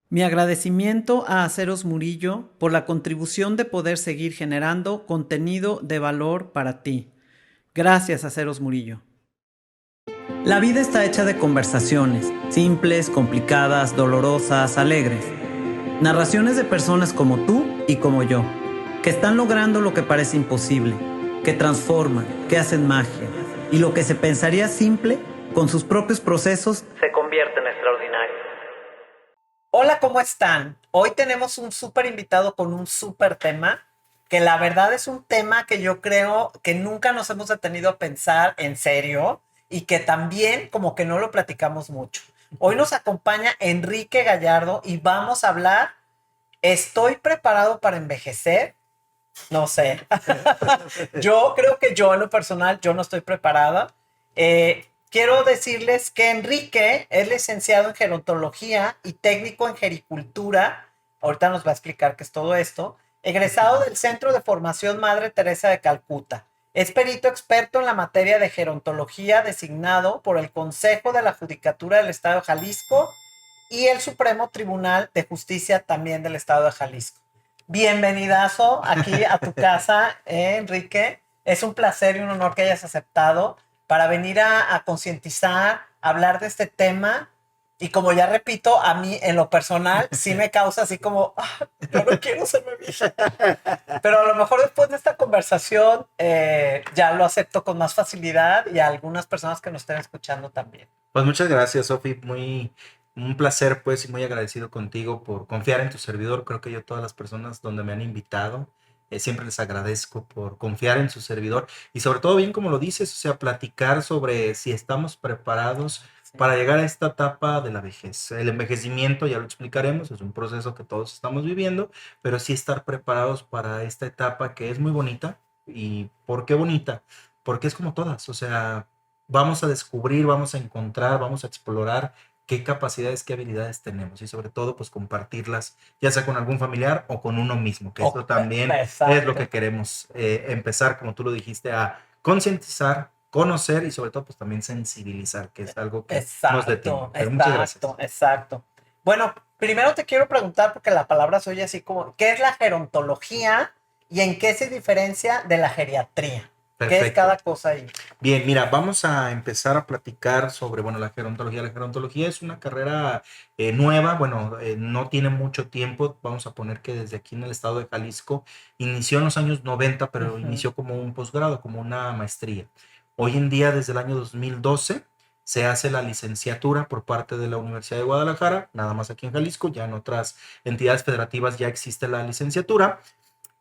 Mi agradecimiento a Aceros Murillo por la contribución de poder seguir generando contenido de valor para ti. Gracias, Aceros Murillo. La vida está hecha de conversaciones, simples, complicadas, dolorosas, alegres. Narraciones de personas como tú y como yo, que están logrando lo que parece imposible, que transforman, que hacen magia, y lo que se pensaría simple, con sus propios procesos, se convierte en extraordinario. Hola, ¿cómo están? Hoy tenemos un súper invitado con un súper tema, que la verdad es un tema que yo creo que nunca nos hemos detenido a pensar en serio y que también como que no lo platicamos mucho. Hoy nos acompaña Enrique Gallardo y vamos a hablar, ¿estoy preparado para envejecer? No sé. Yo creo que yo en lo personal, yo no estoy preparada. Quiero decirles que Enrique es licenciado en gerontología y técnico en gericultura. Ahorita nos va a explicar qué es todo esto. Egresado del Centro de Formación Madre Teresa de Calcuta. Es perito experto en la materia de gerontología designado por el Consejo de la Judicatura del Estado de Jalisco y el Supremo Tribunal de Justicia también del Estado de Jalisco. Bienvenidazo aquí a tu casa, Enrique. Es un placer y un honor que hayas aceptado para venir a concientizar, a hablar de este tema. Y como ya repito, a mí en lo personal sí me causa así como, yo no quiero ser vieja. Pero a lo mejor después de esta conversación ya lo acepto con más facilidad y a algunas personas que nos estén escuchando también. Pues muchas gracias, Sofi. Un placer, pues, y muy agradecido contigo por confiar en tu servidor. Creo que yo, todas las personas donde me han invitado, siempre les agradezco por confiar en su servidor y sobre todo, bien como lo dices, o sea, platicar sobre si estamos preparados Sí. para llegar a esta etapa de la vejez. El envejecimiento, ya lo explicaremos, es un proceso que todos estamos viviendo, pero sí estar preparados para esta etapa que es muy bonita. ¿Y por qué bonita? Porque es como todas, o sea, vamos a descubrir, vamos a encontrar, vamos a explorar qué capacidades, qué habilidades tenemos y sobre todo pues compartirlas, ya sea con algún familiar o con uno mismo, que esto también es lo que Exacto. queremos empezar, como tú lo dijiste, a concientizar, conocer y sobre todo pues también sensibilizar, que es algo que nos detiene. Exacto, Pero muchas gracias. exacto, exacto. Bueno, primero te quiero preguntar, porque la palabra se oye así como, ¿qué es la gerontología y en qué se diferencia de la geriatría? ¿Qué es Perfecto. cada cosa ahí? Bien, mira, vamos a empezar a platicar sobre, bueno, la gerontología. La gerontología es una carrera nueva, bueno, no tiene mucho tiempo. Vamos a poner que desde aquí en el estado de Jalisco inició en los años 90, pero Ujú. inició como un posgrado, como una maestría. Hoy en día, desde el año 2012, se hace la licenciatura por parte de la Universidad de Guadalajara, nada más aquí en Jalisco, ya en otras entidades federativas ya existe la licenciatura.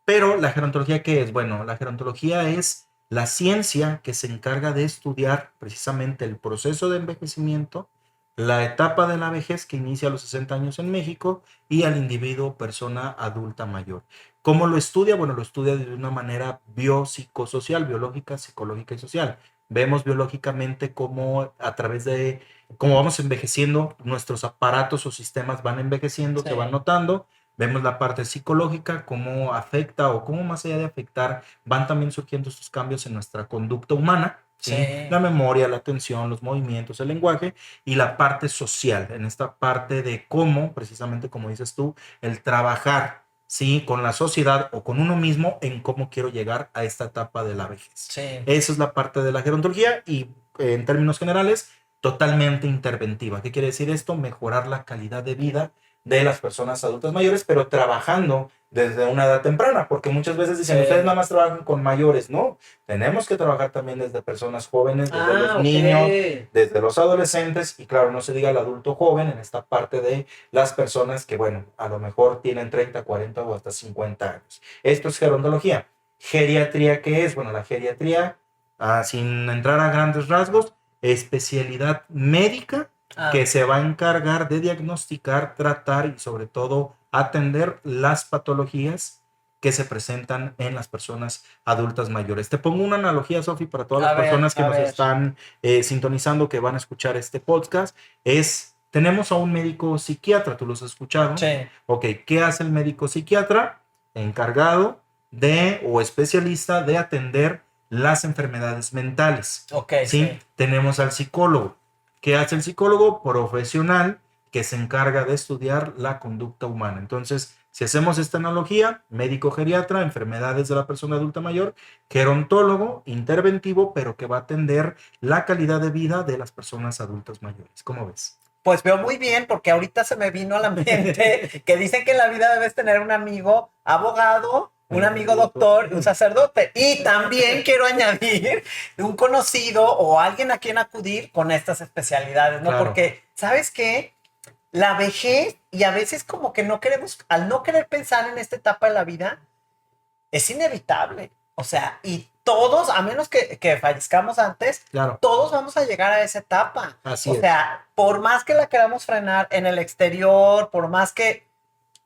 Pero la gerontología, ¿qué es? Bueno, la gerontología es la ciencia que se encarga de estudiar precisamente el proceso de envejecimiento, la etapa de la vejez que inicia a los 60 años en México y al individuo, persona adulta mayor. ¿Cómo lo estudia? Bueno, lo estudia de una manera biopsicosocial, biológica, psicológica y social. Vemos biológicamente cómo a través de cómo vamos envejeciendo, nuestros aparatos o sistemas van envejeciendo, se van Sí, notando. Vemos la parte psicológica, cómo afecta o cómo más allá de afectar, van también surgiendo estos cambios en nuestra conducta humana, ¿sí? La sí. memoria, la atención, los movimientos, el lenguaje y la parte social, en esta parte de cómo, precisamente como dices tú, el trabajar, ¿sí? Con la sociedad o con uno mismo en cómo quiero llegar a esta etapa de la vejez. Sí. Esa es la parte de la gerontología y en términos generales, totalmente interventiva. ¿Qué quiere decir esto? Mejorar la calidad de vida de las personas adultas mayores, pero trabajando desde una edad temprana, porque muchas veces dicen, ustedes Sí. nada más trabajan con mayores, ¿no? Tenemos que trabajar también desde personas jóvenes, desde los Ah, ok. niños, desde los adolescentes, y claro, no se diga el adulto joven en esta parte de las personas que, bueno, a lo mejor tienen 30 40 o hasta 50 años. Esto es gerontología. Geriatría, ¿qué es? Bueno, la geriatría, sin entrar a grandes rasgos, especialidad médica Ah, que se va a encargar de diagnosticar, tratar y sobre todo atender las patologías que se presentan en las personas adultas mayores. Te pongo una analogía, Sofi, para todas las a ver, personas que a nos ver. están sintonizando, que van a escuchar este podcast. Tenemos a un médico psiquiatra, tú los has escuchado. Sí. Ok, ¿qué hace el médico psiquiatra? Encargado de o especialista de atender las enfermedades mentales. Ok, ¿Sí? sí. Tenemos al psicólogo. ¿Qué hace el psicólogo? Profesional que se encarga de estudiar la conducta humana. Entonces, si hacemos esta analogía, médico geriatra, enfermedades de la persona adulta mayor, gerontólogo, interventivo, pero que va a atender la calidad de vida de las personas adultas mayores. ¿Cómo ves? Pues veo muy bien, porque ahorita se me vino a la mente que dicen que en la vida debes tener un amigo abogado, un amigo doctor, un sacerdote. Y también quiero añadir un conocido o alguien a quien acudir con estas especialidades, ¿no? Claro. Porque, ¿sabes qué? La vejez, y a veces como que no queremos, al no querer pensar en esta etapa de la vida, es inevitable. O sea, y todos, a menos que fallezcamos antes, Claro. todos vamos a llegar a esa etapa. Así o es. sea, por más que la queramos frenar en el exterior, por más que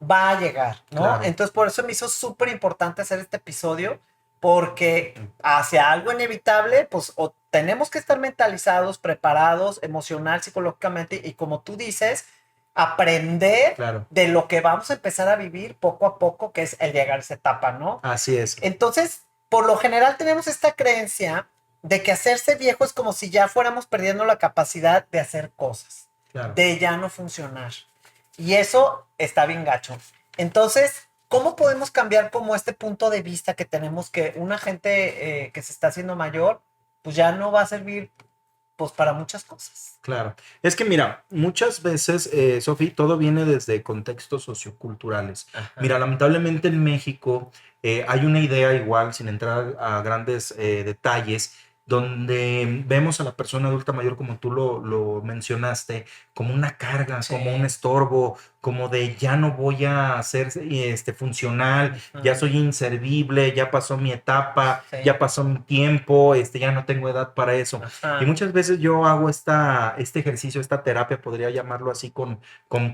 va a llegar, ¿no? Claro. Entonces, por eso me hizo súper importante hacer este episodio, porque hacia algo inevitable, pues o tenemos que estar mentalizados, preparados, emocional, psicológicamente, y como tú dices, aprender Claro. de lo que vamos a empezar a vivir poco a poco, que es el llegar a esa etapa, ¿no? Así es. Entonces, por lo general tenemos esta creencia de que hacerse viejo es como si ya fuéramos perdiendo la capacidad de hacer cosas, Claro. de ya no funcionar. Y eso está bien gacho. Entonces, ¿cómo podemos cambiar como este punto de vista que tenemos que una gente que se está haciendo mayor, pues ya no va a servir pues para muchas cosas? Claro. Es que mira, muchas veces, Sofi, todo viene desde contextos socioculturales. Ajá. Mira, lamentablemente en México hay una idea igual, sin entrar a grandes detalles, donde vemos a la persona adulta mayor, como tú lo mencionaste, como una carga, Sí. como un estorbo, como de ya no voy a ser funcional, ya soy inservible, ya pasó mi etapa, Sí. ya pasó mi tiempo, ya no tengo edad para eso. Ajá. Y muchas veces yo hago este ejercicio, esta terapia, podría llamarlo así, con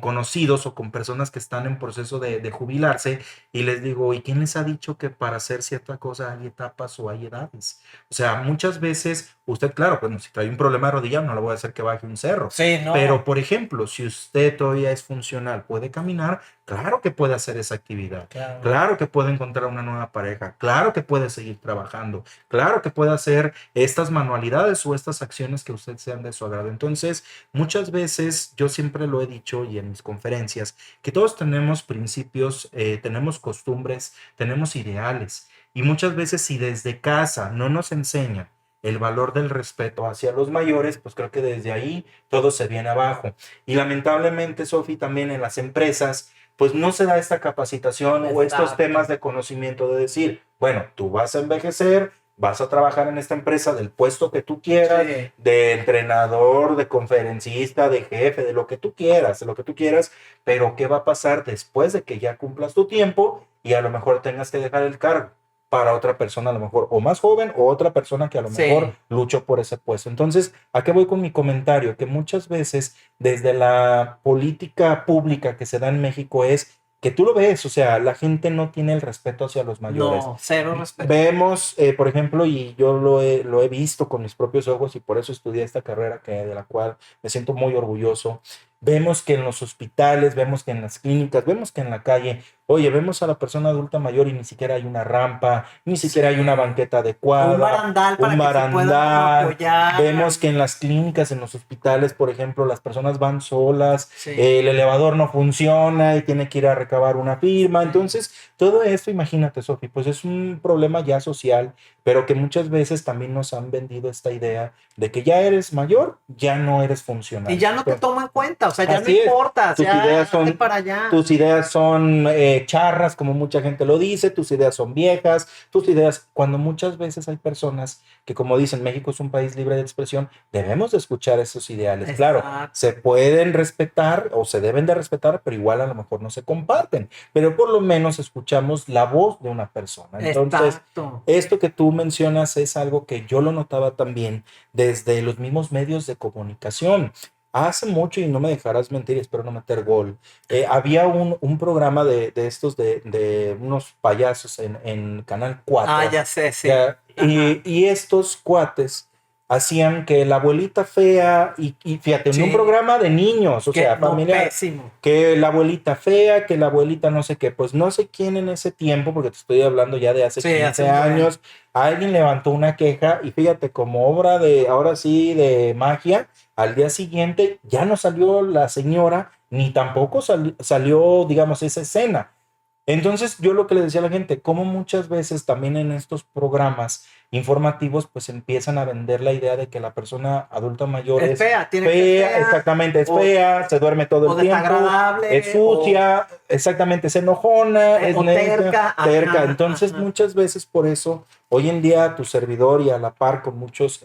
conocidos o con personas que están en proceso de jubilarse, y les digo, ¿y quién les ha dicho que para hacer cierta cosa hay etapas o hay edades? O sea, muchas veces usted, claro, pues si trae un problema de rodilla, no le voy a hacer que baje un cerro. Sí, no. Pero, por ejemplo, si usted todavía es funcional, puede caminar, claro que puede hacer esa actividad. Claro. Claro que puede encontrar una nueva pareja. Claro que puede seguir trabajando. Claro que puede hacer estas manualidades o estas acciones que usted sean de su agrado. Entonces, muchas veces, yo siempre lo he dicho y en mis conferencias, que todos tenemos principios, tenemos costumbres, tenemos ideales. Y muchas veces, si desde casa no nos enseñan el valor del respeto hacia los mayores, pues creo que desde ahí todo se viene abajo. Y lamentablemente, Sofi, también en las empresas, pues no se da esta capacitación o estos Exacto. temas de conocimiento de decir, bueno, tú vas a envejecer, vas a trabajar en esta empresa del puesto que tú quieras, Sí. de entrenador, de conferencista, de jefe, de lo que tú quieras, pero ¿qué va a pasar después de que ya cumplas tu tiempo y a lo mejor tengas que dejar el cargo para otra persona, a lo mejor o más joven, o otra persona que a lo Sí. mejor luchó por ese puesto? Entonces, ¿a qué voy con mi comentario? Que muchas veces desde la política pública que se da en México es que tú lo ves, o sea, la gente no tiene el respeto hacia los mayores. No, cero respeto. Vemos, por ejemplo, y yo lo he visto con mis propios ojos, y por eso estudié esta carrera de la cual me siento muy orgulloso. Vemos que en los hospitales, vemos que en las clínicas, vemos que en la calle, oye, vemos a la persona adulta mayor y ni siquiera hay una rampa, ni siquiera hay una banqueta adecuada, Un barandal para un que se puedan barandal. apoyar. Vemos que en las clínicas, en los hospitales, por ejemplo, las personas van solas, Sí. el elevador no funciona y tiene que ir a recabar una firma. Sí. Entonces, todo esto, imagínate, Sofi, pues es un problema ya social, pero que muchas veces también nos han vendido esta idea de que ya eres mayor, ya no eres funcional. Y ya no te Pero tomo en cuenta, o sea, ya no así es. importa. Tus ya, ideas son- hazte para allá. tus ideas son charras, como mucha gente lo dice, tus ideas son viejas, tus ideas, cuando muchas veces hay personas que, como dicen, México es un país libre de expresión, debemos de escuchar esos ideales. Claro, Exacto. se pueden respetar o se deben de respetar, pero igual a lo mejor no se comparten, pero por lo menos escuchamos la voz de una persona. Entonces, Exacto. esto que tú mencionas es algo que yo lo notaba también desde los mismos medios de comunicación. Hace mucho, y no me dejarás mentir, espero no meter gol, había un programa de estos de unos payasos en Canal 4. Ah, ya sé, sí. Ya, Ajá. y estos cuates hacían que la abuelita fea, y fíjate, en Sí. un programa de niños, o Que sea, no, familiar, pésimo. que la abuelita fea, que la abuelita no sé qué, pues no sé quién en ese tiempo, porque te estoy hablando ya de hace Sí, 15 hace un buen. años, alguien levantó una queja y fíjate, como obra de, ahora sí, de magia, al día siguiente ya no salió la señora ni tampoco salió, digamos, esa escena. Entonces, yo lo que le decía a la gente, como muchas veces también en estos programas informativos, pues empiezan a vender la idea de que la persona adulta mayor Es es fea, tiene que ser fea, fea, exactamente, es fea, se duerme todo o el tiempo, es desagradable, sucia, exactamente, es enojona, es o necia, terca. terca. Ajá, Entonces, ajá. muchas veces por eso, hoy en día, tu servidor y a la par con muchos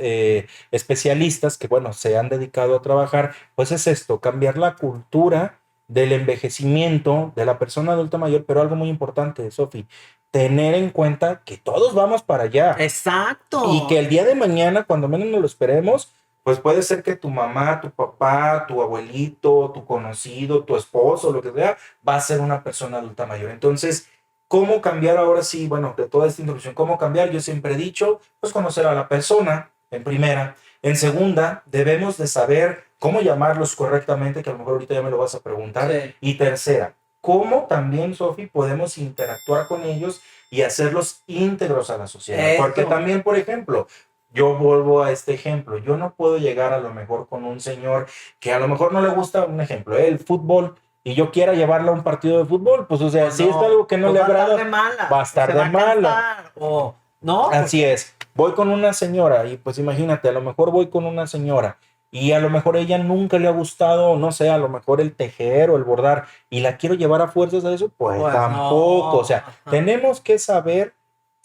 especialistas que, bueno, se han dedicado a trabajar, pues es esto, cambiar la cultura del envejecimiento de la persona adulta mayor, pero algo muy importante, Sofi, tener en cuenta que todos vamos para allá y que Exacto. el día de mañana, cuando menos nos lo esperemos, pues puede ser que tu mamá, tu papá, tu abuelito, tu conocido, tu esposo, lo que sea, va a ser una persona adulta mayor. Entonces, ¿cómo cambiar ahora sí? Bueno, de toda esta introducción, ¿cómo cambiar? Yo siempre he dicho, pues conocer a la persona en primera. En segunda, debemos de saber cómo llamarlos correctamente, que a lo mejor ahorita ya me lo vas a preguntar. Sí. Y tercera, cómo también, Sofi, podemos interactuar con ellos y hacerlos íntegros a la sociedad. Porque Eso. también, por ejemplo, yo vuelvo a este ejemplo, yo no puedo llegar a lo mejor con un señor que a lo mejor no le gusta, un ejemplo, el fútbol, y yo quiera llevarlo a un partido de fútbol, pues o sea, Pues si es no, algo que no pues le va a estar de agrada, va a malas, o estar se de va a mala. cansar, o no, Así porque es. Voy con una señora y pues imagínate, a lo mejor voy con una señora y a lo mejor ella nunca le ha gustado, no sé, a lo mejor el tejer o el bordar y la quiero llevar a fuerzas a eso, pues pues tampoco. O no. sea, Ajá. tenemos que saber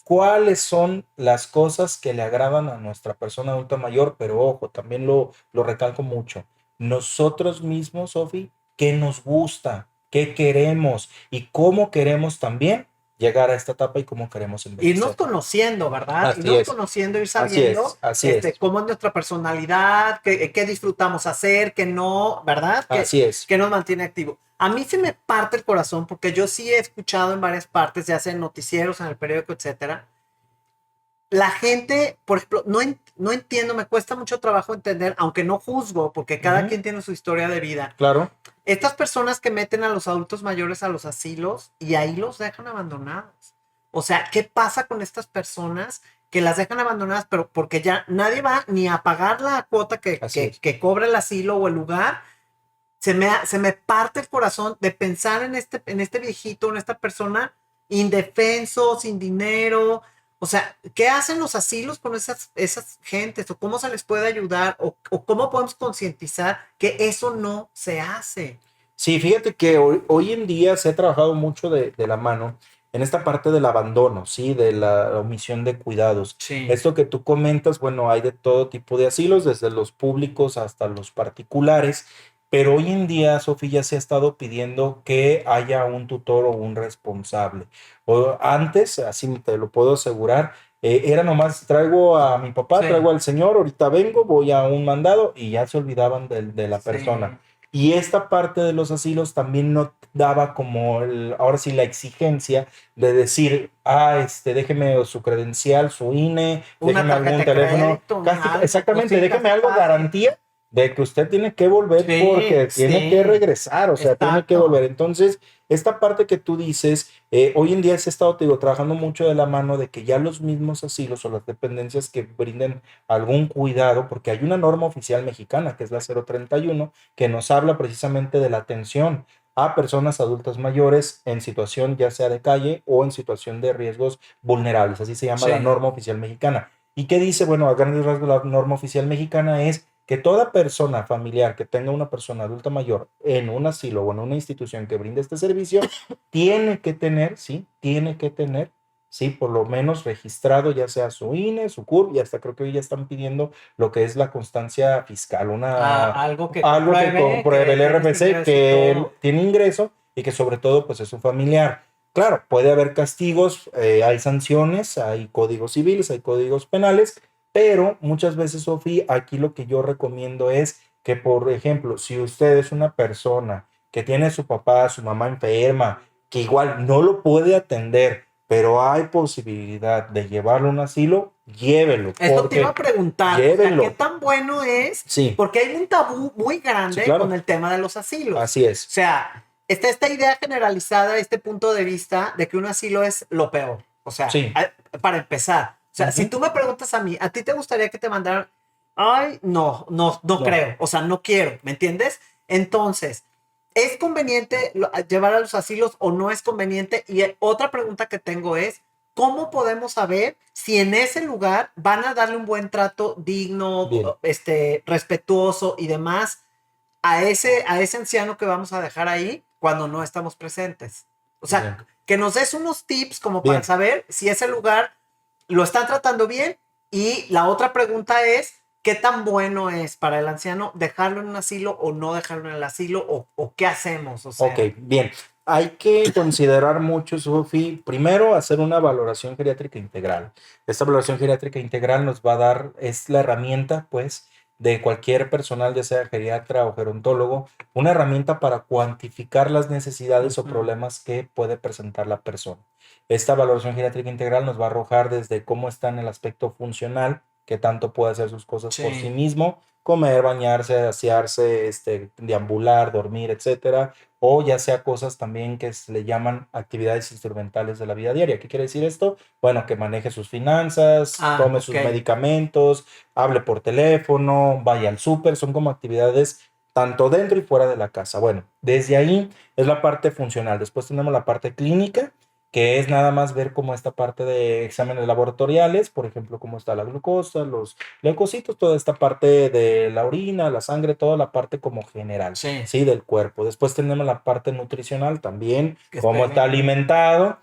cuáles son las cosas que le agradan a nuestra persona adulta mayor, pero ojo, también lo recalco mucho. Nosotros mismos, Sofi, ¿qué nos gusta? ¿Qué queremos? Y cómo queremos también llegar a esta etapa y cómo queremos Irnos envejecer. conociendo, ¿verdad? Así Irnos es, conociendo, ir así sabiendo es, así es, cómo es nuestra personalidad, qué disfrutamos hacer, qué no, ¿verdad? así es. Qué nos mantiene activo. A mí se me parte el corazón porque yo sí he escuchado en varias partes, ya sea en noticieros, en el periódico, etcétera. La gente, por ejemplo, no entiendo, me cuesta mucho trabajo entender, aunque no juzgo, porque cada Ujú, quien tiene su historia de vida. claro, Estas personas que meten a los adultos mayores a los asilos y ahí los dejan abandonados. O sea, ¿qué pasa con estas personas que las dejan abandonadas, pero porque ya nadie va ni a pagar la cuota así es. que cobra el asilo o el lugar? Se me parte el corazón de pensar en este viejito, en esta persona indefenso, sin dinero. O sea, ¿qué hacen los asilos con esas gentes? ¿O cómo se les puede ayudar? ¿O cómo podemos concientizar que eso no se hace? Sí, fíjate que hoy en día se ha trabajado mucho de la mano en esta parte del abandono, ¿sí? De la omisión de cuidados. Sí. Esto que tú comentas, bueno, hay de todo tipo de asilos, desde los públicos hasta los particulares, pero hoy en día, Sofía, ya se ha estado pidiendo que haya un tutor o un responsable. O antes, así te lo puedo asegurar, era nomás traigo a mi papá, Sí, traigo al señor, ahorita vengo, voy a un mandado y ya se olvidaban de la persona. sí. Y esta parte de los asilos también no daba como ahora sí la exigencia de decir, déjeme su credencial, su INE, Una déjeme algún tarjeta de teléfono, crédito, un casi, algo, exactamente, cositas déjeme algo fáciles. garantía de que usted tiene que volver Sí, porque tiene que sí, regresar, o sea, tiene que volver. exacto. Entonces, esta parte que tú dices, hoy en día se ha estado, te digo, trabajando mucho de la mano de que ya los mismos asilos o las dependencias que brinden algún cuidado, porque hay una norma oficial mexicana, que es la 031 que nos habla precisamente de la atención a personas adultas mayores en situación ya sea de calle o en situación de riesgos vulnerables, así se llama la Sí. norma oficial mexicana. ¿Y qué dice? Bueno, a grandes rasgos la norma oficial mexicana es que toda persona familiar que tenga una persona adulta mayor en un asilo o en una institución que brinde este servicio, tiene que tener, sí, tiene que tener, sí, por lo menos registrado ya sea su INE, su CURP, y hasta creo que hoy ya están pidiendo lo que es la constancia fiscal, Algo que algo que compruebe compruebe que el tienes RFC ingreso y que él todo. tiene ingreso y que sobre todo pues es un familiar. Claro, puede haber castigos, hay sanciones, hay códigos civiles, hay códigos penales, pero muchas veces, Sofía, aquí lo que yo recomiendo es que, por ejemplo, si usted es una persona que tiene a su papá, a su mamá enferma, que igual no lo puede atender, pero hay posibilidad de llevarlo a un asilo, llévelo, Esto te iba a porque preguntar, o sea, ¿qué llévenlo. tan bueno es? Sí, Porque hay un tabú muy sí, grande con claro, el tema de los asilos. así O es. sea, está esta idea generalizada, este punto de vista de que un asilo es lo peor. O sea, Sí. para empezar. O sea, si Ujú. tú me preguntas a mí, ¿a ti te gustaría que te mandaran? Ay, no No, creo. O sea, no quiero, ¿me entiendes? Entonces, ¿Es conveniente llevar a los asilos o no es conveniente? Y otra pregunta que tengo es, ¿cómo podemos saber si en ese lugar van a darle un buen trato digno, Bien, respetuoso y demás a ese anciano que vamos a dejar ahí cuando no estamos presentes? O bien, sea, que nos des unos tips como para bien. saber si ese lugar lo están tratando bien. Y la otra pregunta es, ¿qué tan bueno es para el anciano dejarlo en un asilo o no dejarlo en el asilo? ¿O qué hacemos? O Ok, sea, bien. Hay que considerar mucho, Sofi. Primero, hacer una valoración geriátrica integral. Esta valoración geriátrica integral nos va a dar, es la herramienta, pues, de cualquier personal, ya sea geriatra o gerontólogo, una herramienta para cuantificar las necesidades o problemas que puede presentar la persona. Esta valoración geriátrica integral nos va a arrojar desde cómo está en el aspecto funcional, que tanto puede hacer sus cosas por sí sí. mismo, comer, bañarse, asearse, deambular, dormir, etcétera, o ya sea cosas también que se le llaman actividades instrumentales de la vida diaria. ¿Qué quiere decir esto? Bueno, que maneje sus finanzas, Ah, tome ok. sus medicamentos, hable por teléfono, vaya al súper, son como actividades tanto dentro y fuera de la casa. Bueno, desde ahí es la parte funcional. Después tenemos la parte clínica, que es nada más ver cómo esta parte de exámenes laboratoriales, por ejemplo, cómo está la glucosa, los leucocitos, toda esta parte de la orina, la sangre, toda la parte como general, Sí. ¿sí? Del cuerpo. Después tenemos la parte nutricional también, Que cómo esté está bien. alimentado.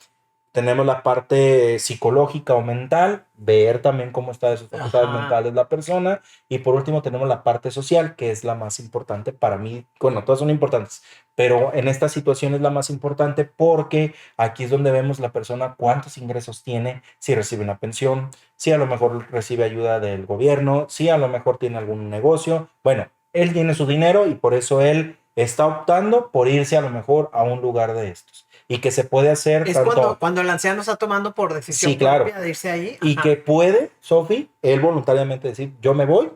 Tenemos la parte psicológica o mental, ver también cómo está de sus facultades Ajá. mentales la persona. Y por último tenemos la parte social, que es la más importante para mí. Bueno, todas son importantes, pero en esta situación es la más importante porque aquí es donde vemos la persona cuántos ingresos tiene, si recibe una pensión, si a lo mejor recibe ayuda del gobierno, si a lo mejor tiene algún negocio. Bueno, él tiene su dinero y por eso él está optando por irse a lo mejor a un lugar de estos. Y que se puede hacer Es tanto, cuando el anciano está tomando por sí, decisión claro, propia de irse ahí. y que Ajá. puede, Sofi, él voluntariamente decir, yo me voy,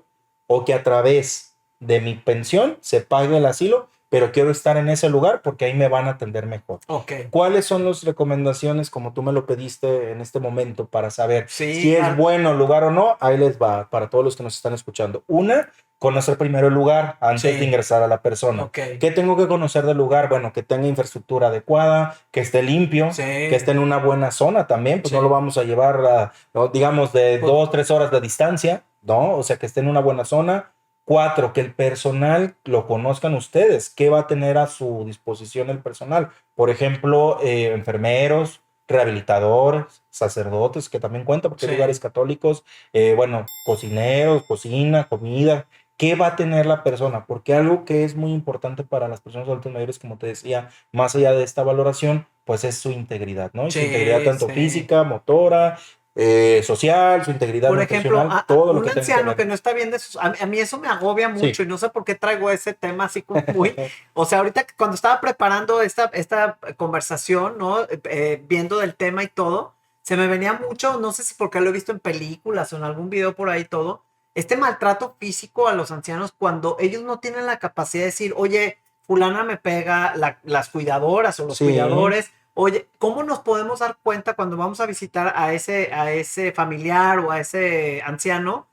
o que a través de mi pensión se pague el asilo, pero quiero estar en ese lugar porque ahí me van a atender mejor. Ok. ¿Cuáles son las recomendaciones, como tú me lo pediste en este momento, para saber si Sí. es bueno el lugar o no? Ahí les va, para todos los que nos están escuchando. Una, conocer primero el lugar antes de Sí. ingresar a la persona. Ok. ¿Qué tengo que conocer del lugar? Bueno, que tenga infraestructura adecuada, que esté limpio, que Sí. esté en una buena zona también, pues no lo Sí. vamos a llevar a, ¿no? digamos, de Pues, 2, 3 horas de distancia, ¿no? O sea, que esté en una buena zona. Cuatro, que el personal lo conozcan ustedes. ¿Qué va a tener a su disposición el personal? Por ejemplo, enfermeros, rehabilitadores, sacerdotes, que también cuenta porque hay lugares sí. católicos, bueno, cocineros, cocina, comida. ¿Qué va a tener la persona? Porque algo que es muy importante para las personas adultas mayores, como te decía, más allá de esta valoración, pues es su integridad, ¿no? Y su integridad Sí, tanto sí. física, motora, social, su integridad Por ejemplo, nutricional, todo lo un que tenga que anciano que ver. no está bien de sus... A mí eso me agobia mucho Sí. y no sé por qué traigo ese tema así como muy... O sea, ahorita cuando estaba preparando esta conversación, ¿no? Viendo del tema y todo, se me venía mucho, no sé si porque lo he visto en películas o en algún video por ahí todo, este maltrato físico a los ancianos cuando ellos no tienen la capacidad de decir, oye, fulana me pega, las cuidadoras o los Sí, cuidadores. Oye, ¿cómo nos podemos dar cuenta cuando vamos a visitar a ese familiar o a ese anciano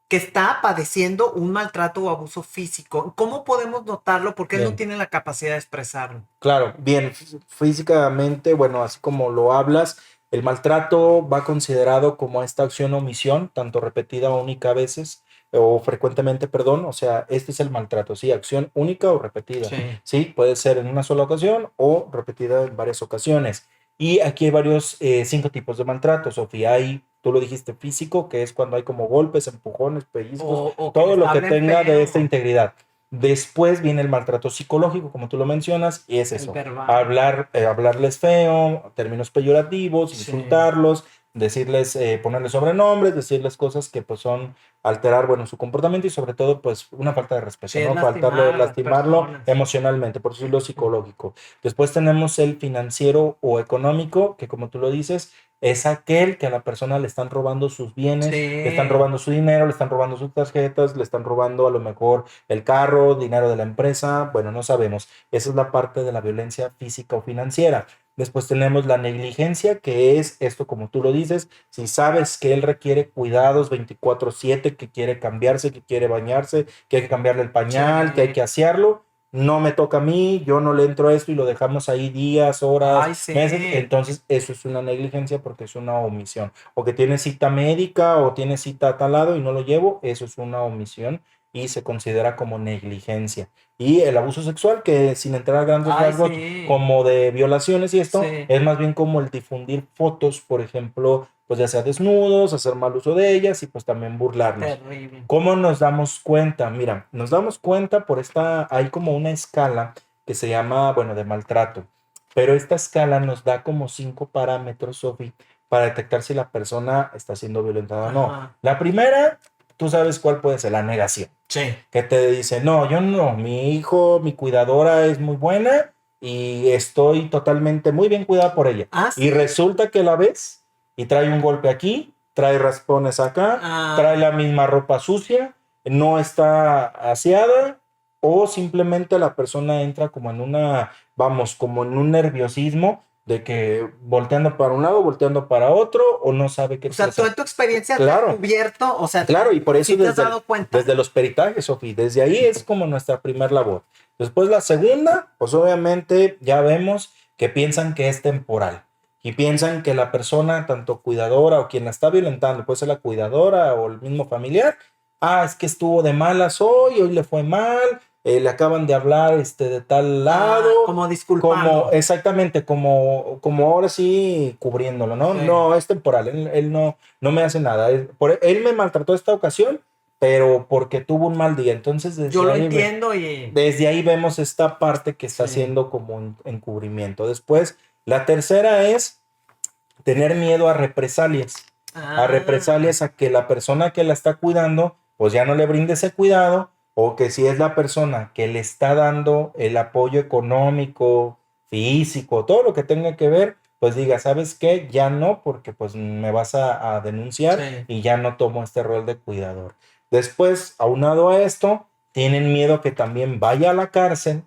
que está padeciendo un maltrato o abuso físico? ¿Cómo podemos notarlo? Porque él no bien. tiene la capacidad de expresarlo. Claro, bien, físicamente, bueno, así como lo hablas, el maltrato va considerado como esta acción o omisión, tanto repetida o única a veces, o frecuentemente, perdón, o sea, este es el maltrato, sí, acción única o repetida, Sí. sí, puede ser en una sola ocasión o repetida en varias ocasiones. Y aquí hay varios, 5 tipos de maltrato, Sofía, hay, tú lo dijiste, físico, que es cuando hay como golpes, empujones, pellizcos, O que todo les lo que hablen tenga de esta feo. integridad. Después viene el maltrato psicológico, como tú lo mencionas, y es El eso, verbal. hablarles feo, términos peyorativos, Sí. insultarlos, decirles, ponerles sobrenombres, decirles cosas que pues son alterar, bueno, su comportamiento y sobre todo pues una falta de Sí, respeto, es ¿no? lastimar a las Lastimarlo personas. emocionalmente, por eso es lo psicológico. Después tenemos el financiero o económico, que como tú lo dices, es aquel que a la persona le están robando sus bienes, le están Sí. robando su dinero, le están robando sus tarjetas, le están robando a lo mejor el carro, dinero de la empresa, bueno, no sabemos. Esa es la parte de la violencia física o financiera. Después tenemos la negligencia, que es esto como tú lo dices, si sabes que él requiere cuidados 24/7, que quiere cambiarse, que quiere bañarse, que hay que cambiarle el pañal, que hay Sí. que asearlo, no me toca a mí, yo no le entro a esto y lo dejamos ahí días, horas, Ay, sí. meses, entonces eso es una negligencia porque es una omisión. O que tiene cita médica o tiene cita a tal lado y no lo llevo, eso es una omisión y se considera como negligencia. Y el abuso sexual, que sin entrar a grandes Ay, rasgos sí. como de violaciones y esto, Sí. es más bien como el difundir fotos, por ejemplo, pues ya sea desnudos, hacer mal uso de ellas y pues también burlarnos. Terrible. ¿Cómo nos damos cuenta? Mira, nos damos cuenta por hay como una escala que se llama, bueno, de maltrato, pero esta escala nos da como 5 parámetros, Sofi, para detectar si la persona está siendo violentada o no. Ajá. La primera, tú sabes cuál puede ser, la negación, Sí. que te dice, no, yo no, mi hijo, mi cuidadora es muy buena y estoy totalmente muy bien cuidada por ella. Ah, Y sí. resulta que la ves y trae un golpe aquí, trae raspones acá, trae Ah, la misma ropa sucia, no está aseada o simplemente la persona entra como en vamos, como en un nerviosismo de que volteando para un lado, volteando para otro o no sabe qué o sea, hacer. tú en tu experiencia has Claro, descubierto, o sea, claro, y por eso ¿sí te has dado cuenta? desde los peritajes, Sofi, desde ahí es como nuestra primer labor. Después la segunda, pues obviamente ya vemos que piensan que es temporal y piensan que la persona, tanto cuidadora o quien la está violentando, puede ser la cuidadora o el mismo familiar, es que estuvo de malas hoy le fue mal, le acaban de hablar de tal lado, Ah, como como disculpando. exactamente, como ahora sí cubriéndolo, ¿no? Sí. No, es temporal, él no me hace nada. Él me maltrató esta ocasión, pero porque tuvo un mal día. Entonces, Yo lo entiendo y... desde ahí vemos esta parte que está Sí. haciendo como un encubrimiento. Después, la tercera es tener miedo a represalias. A Ah, represalias a que la persona que la está cuidando, pues ya no le brinde ese cuidado, o que si es la persona que le está dando el apoyo económico, físico, todo lo que tenga que ver, pues diga, ¿sabes qué? Ya no, porque pues me vas a denunciar sí. y ya no tomo este rol de cuidador. Después, aunado a esto, tienen miedo que también vaya a la cárcel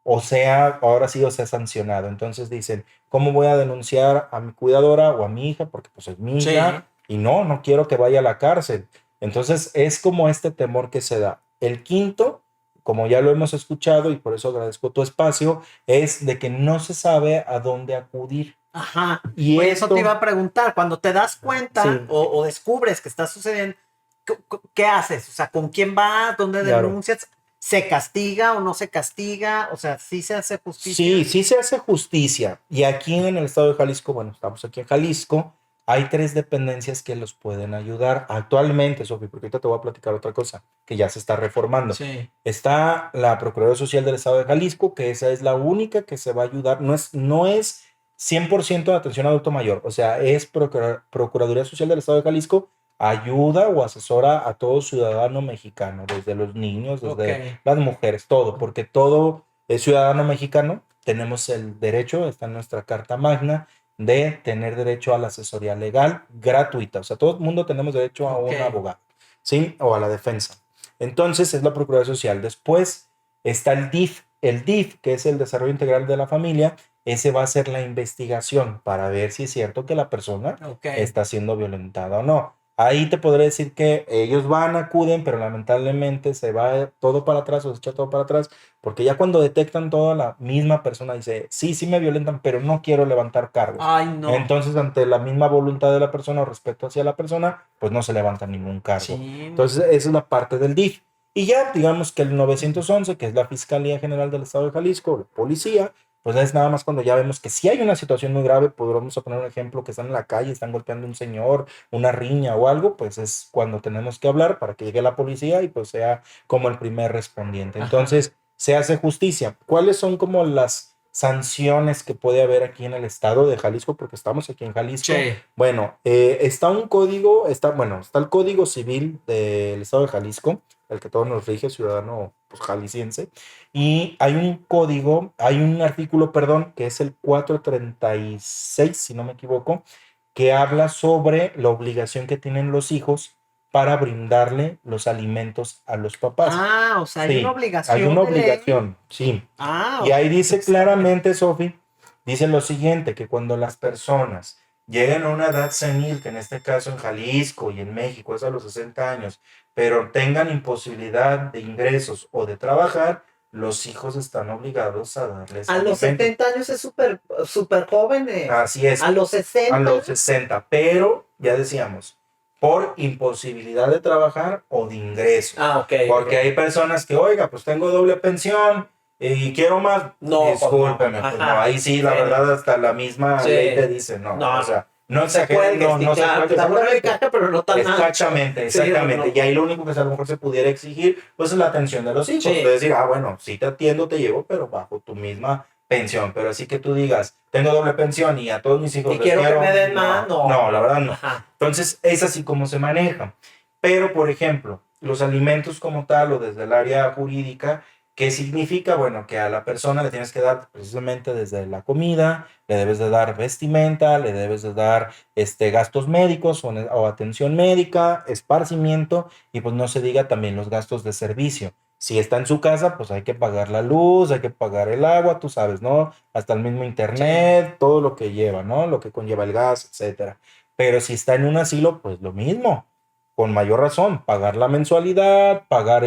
o sea, ahora sí o sea sancionado. Entonces dicen, ¿cómo voy a denunciar a mi cuidadora o a mi hija? Porque pues es mi Sí. hija y no quiero que vaya a la cárcel. Entonces es como este temor que se da. El quinto, como ya lo hemos escuchado y por eso agradezco tu espacio, es de que no se sabe a dónde acudir. Ajá. Y Pues eso te iba esto, a preguntar. Cuando te das cuenta sí, o descubres que está sucediendo, ¿qué haces? O sea, ¿con quién vas? ¿Dónde claro. denuncias? ¿Se castiga o no se castiga? O sea, ¿sí se hace Sí, justicia? sí se hace justicia. Y aquí en el estado de Jalisco, bueno, estamos aquí en Jalisco, hay 3 dependencias que los pueden ayudar actualmente, Sofi, porque ahorita te voy a platicar otra cosa que ya se está reformando. Sí. Está la Procuraduría Social del Estado de Jalisco, que esa es la única que se va a ayudar. No es 100% de atención a adulto mayor, o sea, es Procuraduría Social del Estado de Jalisco, ayuda o asesora a todo ciudadano mexicano, desde los niños, Ok. desde las mujeres, todo, porque todo ciudadano mexicano, tenemos el derecho, está en nuestra Carta Magna, de tener derecho a la asesoría legal gratuita. O sea, todo el mundo tenemos derecho a Ok. un abogado, ¿sí? O a la defensa. Entonces, es la Procuraduría Social. Después está el DIF. El DIF, que es el Desarrollo Integral de la Familia, ese va a ser la investigación para ver si es cierto que la persona Ok. está siendo violentada o no. Ahí te podré decir que ellos van, acuden, pero lamentablemente se va todo para atrás o se echa todo para atrás porque ya cuando detectan toda la misma persona dice, sí, sí me violentan, pero no quiero levantar cargos. Ay, no. Entonces, ante la misma voluntad de la persona o respeto hacia la persona, pues no se levanta ningún cargo. Chin. Entonces, esa es la parte del DIF. Y ya, digamos que el 911, que es la Fiscalía General del Estado de Jalisco, la policía, pues es nada más cuando ya vemos que si hay una situación muy grave, podríamos poner un ejemplo que están en la calle, están golpeando a un señor, una riña o algo, pues es cuando tenemos que hablar para que llegue la policía y pues sea como el primer respondiente. Ajá. Entonces, se hace justicia. ¿Cuáles son como las sanciones que puede haber aquí en el estado de Jalisco? Porque estamos aquí en Jalisco. Sí. Bueno, está un código, está el Código Civil del estado de Jalisco, el que todo nos rige, ciudadano pues, jalisciense, y hay un código, hay un artículo, perdón, que es el 436, si no me equivoco, que habla sobre la obligación que tienen los hijos para brindarle los alimentos a los papás. Ah, o sea, hay una Sí, hay obligación una de ley. obligación, sí. Ah, Y ahí eso dice está bueno. claramente, Sofi, dice lo siguiente, que cuando las personas llegan a una edad senil, que en este caso en Jalisco y en México es a los 60 años, pero tengan imposibilidad de ingresos o de trabajar, los hijos están obligados a darles A los alimento. 70 años es súper jóvenes. Así es. A los 60. A los 60, pero ya decíamos, por imposibilidad de trabajar o de ingreso. Ok. Porque hay personas que, oiga, pues tengo doble pensión y quiero más. No, Discúlpeme, no. pues Ajá. no, ahí sí, la Sí. verdad, hasta la misma Sí. ley te dice, no, No, o sea, no se exageren, cuelgue, no se cuelgue, está bueno de exactamente. caja, pero no tan ancho. Exactamente, Sí, exactamente. no. Y ahí lo único que a lo mejor se pudiera exigir, pues es la atención de los hijos. Sí. Es decir, bueno, sí te atiendo, te llevo, pero bajo tu misma pensión. Pero así que tú digas, tengo doble pensión y a todos mis hijos Y les quiero que me den más, no. No, la verdad no. Ajá. Entonces, es así como se maneja. Pero, por ejemplo, los alimentos como tal o desde el área jurídica, ¿qué significa? Bueno, que a la persona le tienes que dar precisamente desde la comida, le debes de dar vestimenta, le debes de dar gastos médicos o atención médica, esparcimiento y pues no se diga también los gastos de servicio. Si está en su casa, pues hay que pagar la luz, hay que pagar el agua, tú sabes, ¿no? Hasta el mismo internet, todo lo que lleva, ¿no? Lo que conlleva el gas, etcétera. Pero si está en un asilo, pues lo mismo. Con mayor razón, pagar la mensualidad, pagar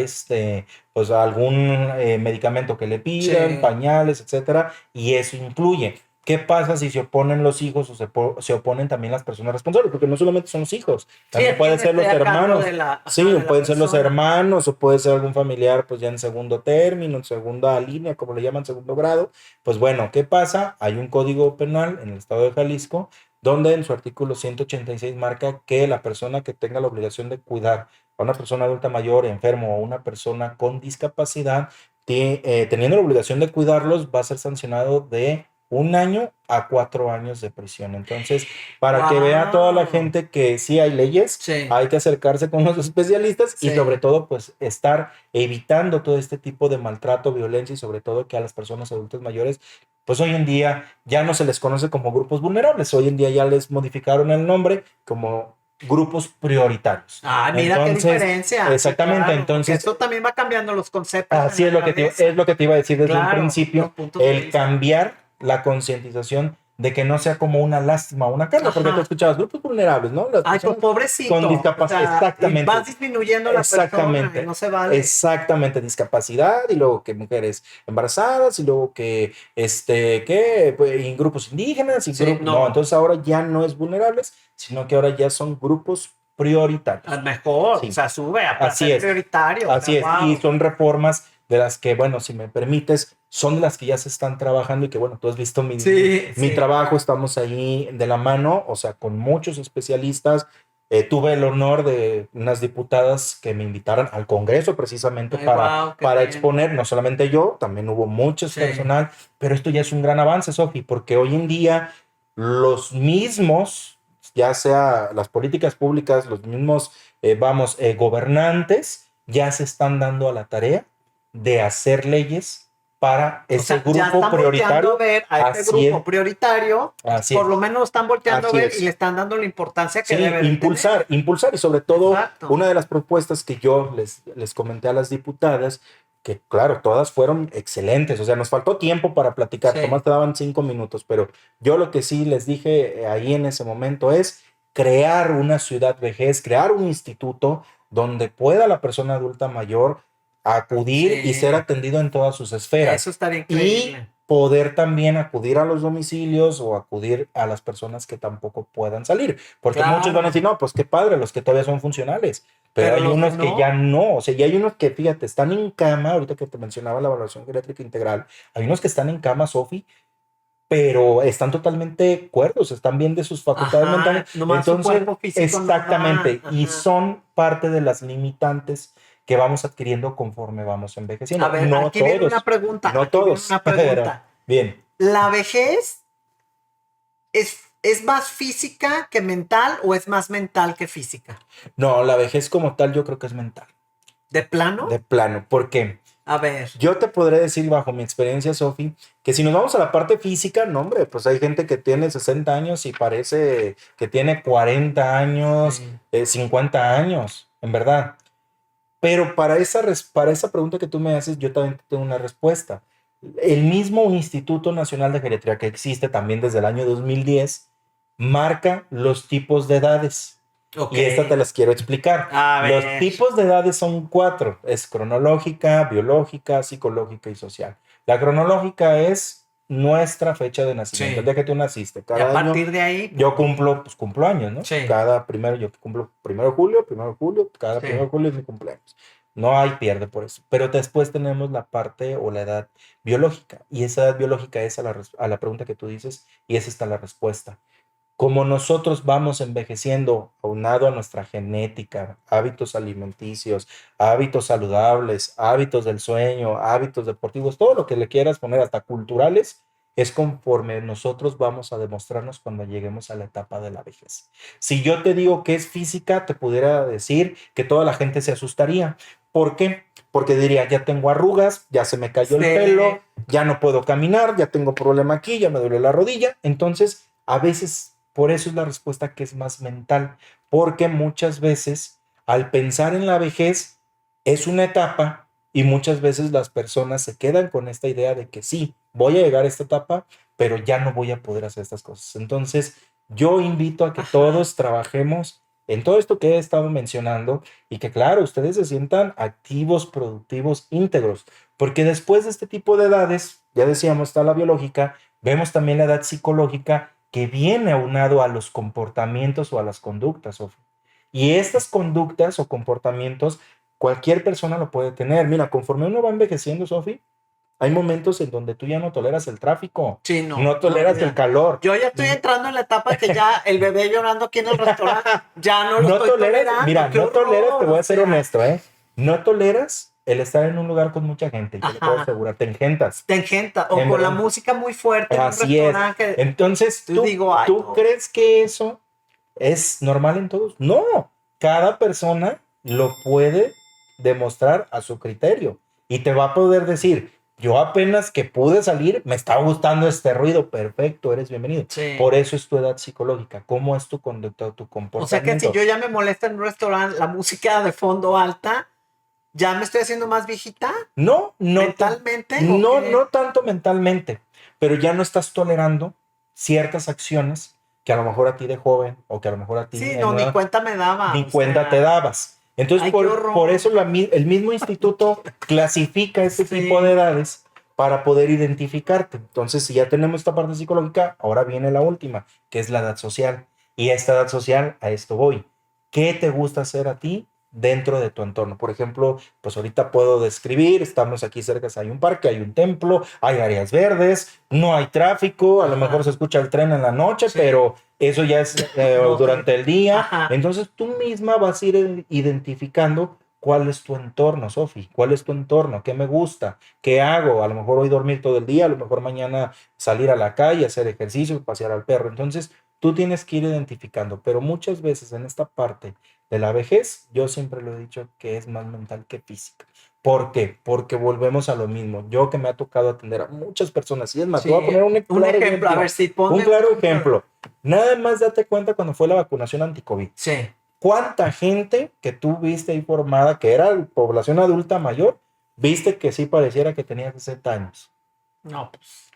pues algún medicamento que le pidan, Sí. pañales, etcétera, y eso incluye. ¿Qué pasa si se oponen los hijos o se oponen también las personas responsables? Porque no solamente son los hijos, también Sí, pueden ser los hermanos. Sí, de la pueden ser los persona. hermanos o puede ser algún familiar pues ya en segundo término, en segunda línea, como le llaman, segundo grado. Pues bueno, ¿qué pasa? Hay un código penal en el estado de Jalisco donde en su artículo 186 marca que la persona que tenga la obligación de cuidar a una persona adulta mayor, enfermo o una persona con discapacidad, teniendo la obligación de cuidarlos, va a ser sancionado de 1 año a 4 años de prisión. Entonces, para que vea toda la gente que sí hay leyes, Sí. hay que acercarse con los especialistas y Sí. sobre todo, pues, estar evitando todo este tipo de maltrato, violencia y sobre todo que a las personas adultas mayores, pues hoy en día ya no se les conoce como grupos vulnerables, hoy en día ya les modificaron el nombre como grupos prioritarios. Ah, mira qué diferencia. Exactamente, Sí, claro, entonces porque esto también va cambiando los conceptos. así en es lo la que cabeza. es lo que te iba a decir desde un Claro, principio, los puntos de el vista. cambiar la concientización de que no sea como una lástima o una carga, porque Ajá. tú escuchabas grupos vulnerables, ¿no? Las Ay, pues personas pobrecito. con discapacidad, O sea, exactamente. y vas disminuyendo la Exactamente. persona y no se vale. Exactamente, discapacidad y luego que mujeres embarazadas y luego que que pues, en grupos indígenas y Sí, grupos, no. entonces ahora ya no es vulnerables, sino que ahora ya son grupos prioritarios. Ah, mejor, Sí. o sea, sube a Así ser es. prioritario. Así o sea, es, wow. y son reformas de las que, bueno, si me permites, son de las que ya se están trabajando y que, bueno, tú has visto mi Sí. trabajo, estamos ahí de la mano, o sea, con muchos especialistas. Tuve el honor de unas diputadas que me invitaron al Congreso precisamente Ay, para, wow, qué para bien. exponer, no solamente yo, también hubo mucho Sí. personal, pero esto ya es un gran avance, Sofi, porque hoy en día los mismos, ya sea las políticas públicas, los mismos, gobernantes, ya se están dando a la tarea de hacer leyes para O ese sea, ya grupo están volteando prioritario. a ver a este Así grupo es. prioritario, Así por es. lo menos están volteando Así a ver es. y le están dando la importancia que Sí, debe de impulsar y sobre todo Exacto. una de las propuestas que yo les comenté a las diputadas, que claro, todas fueron excelentes, o sea, nos faltó tiempo para platicar, Sí. nomás te daban 5 minutos, pero yo lo que sí les dije ahí en ese momento es crear una ciudad vejez, crear un instituto donde pueda la persona adulta mayor acudir Sí. y ser atendido en todas sus esferas. Eso estaría Y increíble. poder también acudir a los domicilios o acudir a las personas que tampoco puedan salir. Porque Claro. muchos van a decir, no, pues qué padre, los que todavía son funcionales. Pero hay los unos que no. ya no, o sea, y hay unos que, fíjate, están en cama, ahorita que te mencionaba la evaluación geriátrica integral, hay unos que están en cama, Sofi, pero están totalmente cuerdos, están bien de sus facultades Ajá, mentales. nomás su Entonces, cuerpo físico no da. exactamente, y Ajá. son parte de las limitantes que vamos adquiriendo conforme vamos envejeciendo. A ver, no aquí todos, viene una pregunta. no aquí viene todos. una pregunta. Bien. ¿La vejez es más física que mental o es más mental que física? No, la vejez como tal yo creo que es mental, ¿De plano? de plano. ¿Por qué? A ver. Yo te podré decir bajo mi experiencia, Sofi, que si nos vamos a la parte física, no hombre, pues hay gente que tiene 60 años y parece que tiene 40 años, Sí. 50 años, en verdad. Pero para esa pregunta que tú me haces, yo también tengo una respuesta. El mismo Instituto Nacional de Geriatría que existe también desde el año 2010 marca los tipos de edades. Ok. Y esta te las quiero explicar. A Los ver. tipos de edades son 4. Es cronológica, biológica, psicológica y social. La cronológica es nuestra fecha de nacimiento, el Sí. día que tú naciste. Y a Cada año partir de ahí, yo cumplo años, ¿no? Sí. Cada primero, yo cumplo 1 de julio, cada Sí. 1 de julio es mi cumpleaños. No hay pierde por eso. Pero después tenemos la parte o la edad biológica. Y esa edad biológica es a la pregunta que tú dices y esa está la respuesta. Como nosotros vamos envejeciendo, aunado a nuestra genética, hábitos alimenticios, hábitos saludables, hábitos del sueño, hábitos deportivos, todo lo que le quieras poner, hasta culturales, es conforme nosotros vamos a demostrarnos cuando lleguemos a la etapa de la vejez. Si yo te digo que es física, te pudiera decir que toda la gente se asustaría. ¿Por qué? Porque diría, ya tengo arrugas, ya se me cayó el Sí. pelo, ya no puedo caminar, ya tengo problema aquí, ya me duele la rodilla. Entonces, a veces, por eso es la respuesta que es más mental, porque muchas veces al pensar en la vejez es una etapa y muchas veces las personas se quedan con esta idea de que sí, voy a llegar a esta etapa, pero ya no voy a poder hacer estas cosas. Entonces, yo invito a que todos trabajemos en todo esto que he estado mencionando y que, claro, ustedes se sientan activos, productivos, íntegros, porque después de este tipo de edades, ya decíamos, está la biológica, vemos también la edad psicológica que viene aunado a los comportamientos o a las conductas, Sofi. Y estas conductas o comportamientos, cualquier persona lo puede tener. Mira, conforme uno va envejeciendo, Sofi, hay momentos en donde tú ya no toleras el tráfico, Sí, no toleras el calor. Yo ya estoy entrando en la etapa que ya el bebé llorando aquí en el restaurante, ya no lo No estoy toleras, tolerando. mira, qué no toleras, horror, te voy a o ser sea. honesto, ¿eh? No toleras el estar en un lugar con mucha gente, yo te puedo Ajá. asegurar, te engentas. Te engenta, o En con la verdad. música muy fuerte en un Así es. restaurante. Entonces, Yo digo, ay, ¿tú no. crees que eso es normal en todos? No, cada persona lo puede demostrar a su criterio y te va a poder decir, yo apenas que pude salir, me está gustando este ruido, perfecto, eres bienvenido. Sí. Por eso es tu edad psicológica, cómo es tu conducta, tu O comportamiento. sea que si yo ya me molesta en un restaurante, la música de fondo alta, ¿ya me estoy haciendo más viejita? No, ¿Mentalmente? No, ¿O qué? no tanto mentalmente, pero ya no estás tolerando ciertas acciones que a lo mejor a ti de joven o que a lo mejor a ti Sí, en no, ni edad, cuenta me daba. ni o cuenta sea, te dabas. Entonces, ay, qué horror. por eso el mismo instituto clasifica este Sí. tipo de edades para poder identificarte. Entonces, si ya tenemos esta parte psicológica, ahora viene la última, que es la edad social. Y esta edad social, a esto voy. ¿Qué te gusta hacer a ti dentro de tu entorno? Por ejemplo, pues ahorita puedo describir, estamos aquí cerca, hay un parque, hay un templo, hay áreas verdes, no hay tráfico, a lo mejor se escucha el tren en la noche, Sí. pero eso ya es No, durante el día. Ajá. Entonces tú misma vas a ir identificando cuál es tu entorno, Sofi, cuál es tu entorno, qué me gusta, qué hago, a lo mejor hoy dormir todo el día, a lo mejor mañana salir a la calle, hacer ejercicio, pasear al perro. Entonces tú tienes que ir identificando, pero muchas veces en esta parte de la vejez, yo siempre lo he dicho que es más mental que física. ¿Por qué? Porque volvemos a lo mismo. Yo que me ha tocado atender a muchas personas, y es más, Sí. te voy a poner un claro ejemplo, a ver si ponme un claro ejemplo. Nada más date cuenta cuando fue la vacunación anti-COVID. Sí. ¿Cuánta gente que tú viste ahí formada, que era población adulta mayor, viste que sí pareciera que tenía 60 años? No, pues.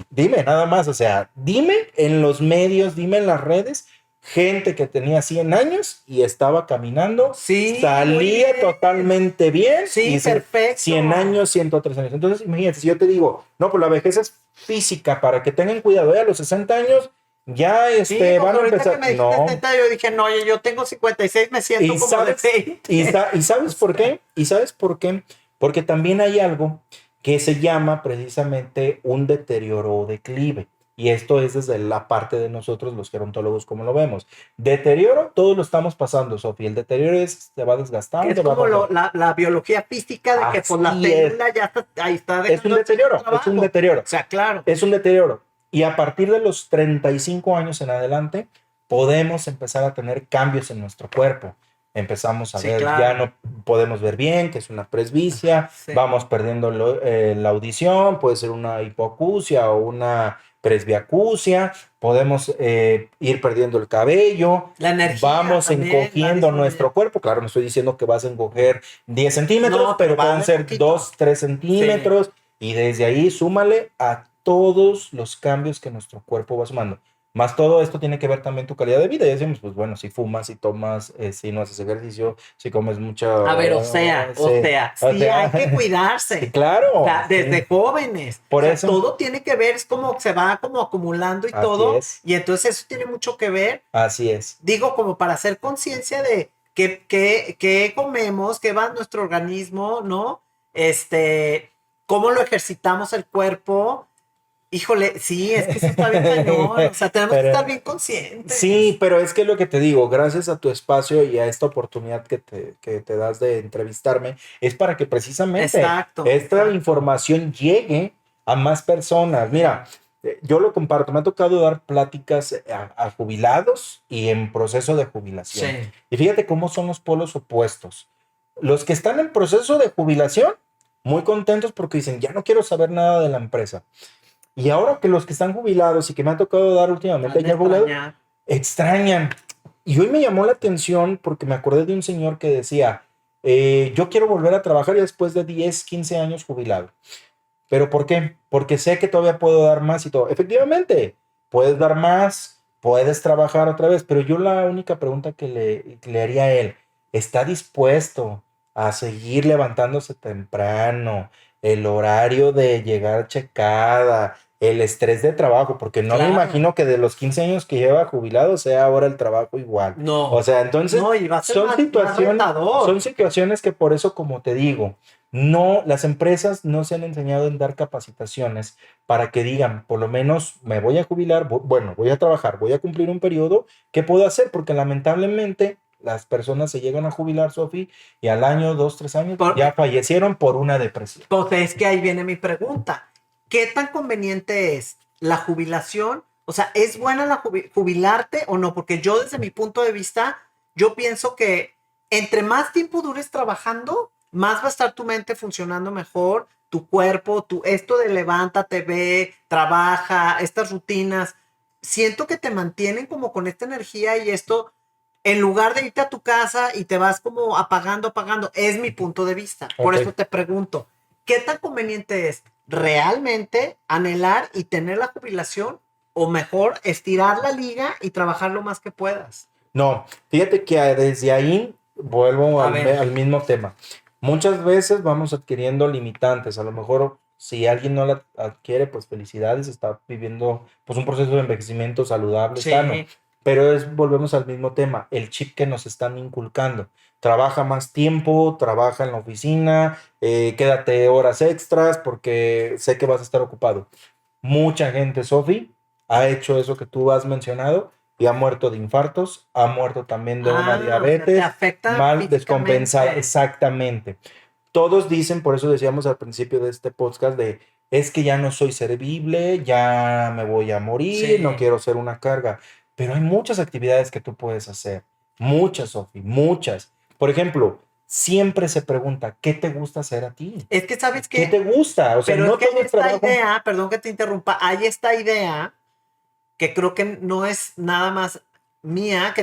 Dime, nada más, o sea, dime en los medios, dime en las redes, gente que tenía 100 años y estaba caminando, Sí, muy salía bien. totalmente bien. Sí, y perfecto. 100 años, 103 años. Entonces, imagínate, si yo te digo, no, pues la vejez es física, para que tengan cuidado, a los 60 años ya Sí, van a ahorita empezar. que me dijiste No. 60, yo dije, no, oye, yo tengo 56, me siento ¿Y como sabes, de 20. ¿Y sabes por qué? ¿Y sabes por qué? Porque también hay algo que se llama precisamente un deterioro o declive. Y esto es desde la parte de nosotros, los gerontólogos, como lo vemos. Deterioro, todos lo estamos pasando, Sofía. El deterioro se va desgastando. Es como la biología física de que Así pues la célula ya está, ahí está es un dejando de hacer deterioro, su trabajo. es un deterioro. O sea, claro. Es un deterioro. Y a partir de los 35 años en adelante, podemos empezar a tener cambios en nuestro cuerpo. Empezamos a Sí, ver, claro. ya no podemos ver bien, que es una presbicia, Sí. vamos perdiendo la audición, puede ser una hipoacusia o una presbiacusia, podemos ir perdiendo el cabello, La energía vamos también, encogiendo la nuestro cuerpo. Claro, no estoy diciendo que vas a encoger 10 centímetros, No, pero vale pueden ser poquito. 2, 3 centímetros. Y desde ahí súmale a todos los cambios que nuestro cuerpo va sumando. Más todo esto tiene que ver también tu calidad de vida. Y decimos, pues bueno, si fumas, si tomas, si no haces ejercicio, si comes mucha... A ver, sí, o sí hay que sea, sí, cuidarse. O claro, sea, desde sí, jóvenes. O por sea, eso, todo tiene que ver, es como se va como acumulando y así todo. es, Y entonces eso tiene mucho que ver, así es. digo, como para hacer conciencia de qué comemos, qué va a nuestro organismo, ¿no? Cómo lo ejercitamos el cuerpo. Híjole, sí, es que sí está bien cañón. O sea, tenemos que estar Pero, bien conscientes. sí, pero es que lo que te digo, gracias a tu espacio y a esta oportunidad que te das de entrevistarme, es para que precisamente Exacto, esta exacto. información llegue a más personas. Mira, yo lo comparto, me ha tocado dar pláticas a jubilados y en proceso de jubilación. Sí. Y fíjate cómo son los polos opuestos. Los que están en proceso de jubilación, muy contentos porque dicen, ya no quiero saber nada de la empresa. Y ahora que los que están jubilados y que me ha tocado dar últimamente Van a aquí al jubilado, extrañar. extrañan. Y hoy me llamó la atención porque me acordé de un señor que decía, yo quiero volver a trabajar ya después de 10 15 años jubilado. ¿Pero por qué? Porque sé que todavía puedo dar más y todo. Efectivamente, puedes dar más, puedes trabajar otra vez, pero yo la única pregunta que le haría a él, ¿está dispuesto a seguir levantándose temprano, el horario de llegar checada, el estrés de trabajo? Porque no me Claro. imagino que de los 15 años que lleva jubilado sea ahora el trabajo igual. O No, sea, entonces no, y va a ser más son retador. situaciones que por eso, como te digo, no, las empresas no se han enseñado en dar capacitaciones para que digan, por lo menos me voy a jubilar, bueno, voy a trabajar, voy a cumplir un periodo, ¿qué puedo hacer? Porque lamentablemente las personas se llegan a jubilar, Sofi, y al año, 2, 3 años, Por- ya fallecieron por una depresión. Pues es que ahí viene mi pregunta. ¿Qué tan conveniente es la jubilación? O sea, ¿es buena la jubilarte o no? Porque yo desde mi punto de vista, yo pienso que entre más tiempo dures trabajando, más va a estar tu mente funcionando mejor, tu cuerpo, esto de levántate, ve, trabaja, estas rutinas. Siento que te mantienen como con esta energía y esto, en lugar de irte a tu casa y te vas como apagando, apagando, es mi punto de vista. Por Ok. eso te pregunto, ¿qué tan conveniente es realmente anhelar y tener la jubilación o mejor estirar la liga y trabajar lo más que puedas? No, fíjate que desde ahí vuelvo A ver, al mismo tema. Muchas veces vamos adquiriendo limitantes. A lo mejor si alguien no la adquiere, pues felicidades, está viviendo pues un proceso de envejecimiento saludable, sano. sí, Pero volvemos al mismo tema, el chip que nos están inculcando. Trabaja más tiempo, trabaja en la oficina, quédate horas extras porque sé que vas a estar ocupado. Mucha gente, Sofi, ha hecho eso que tú has mencionado y ha muerto de infartos, ha muerto también de una o sea, te diabetes afecta mal descompensada, físicamente. exactamente. Todos dicen, por eso decíamos al principio de este podcast, de es que ya no soy servible, ya me voy a morir, no Sí. quiero ser una carga, pero hay muchas actividades que tú puedes hacer, muchas, Sofi, muchas. Por ejemplo, siempre se pregunta, ¿qué te gusta hacer a ti? Es que sabes ¿Qué te que, gusta? O sea, pero es no que hay todo es esta trabajo. idea, perdón que te interrumpa, hay esta idea que creo que no es nada más mía,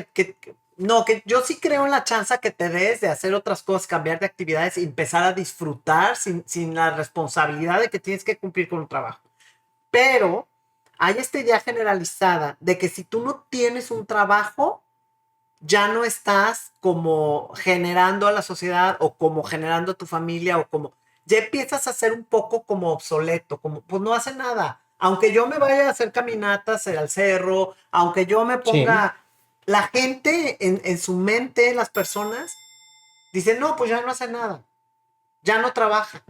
no, que yo sí creo en la chance que te des de hacer otras cosas, cambiar de actividades y empezar a disfrutar sin la responsabilidad de que tienes que cumplir con un trabajo. Pero hay esta idea generalizada de que si tú no tienes un trabajo, ya no estás como generando a la sociedad o como generando a tu familia o como ya empiezas a ser un poco como obsoleto, como pues no hace nada. Aunque yo me vaya a hacer caminatas al cerro, aunque yo me Sí, ponga, la gente en su mente, las personas, dicen, no, pues ya no hace nada, ya no trabaja.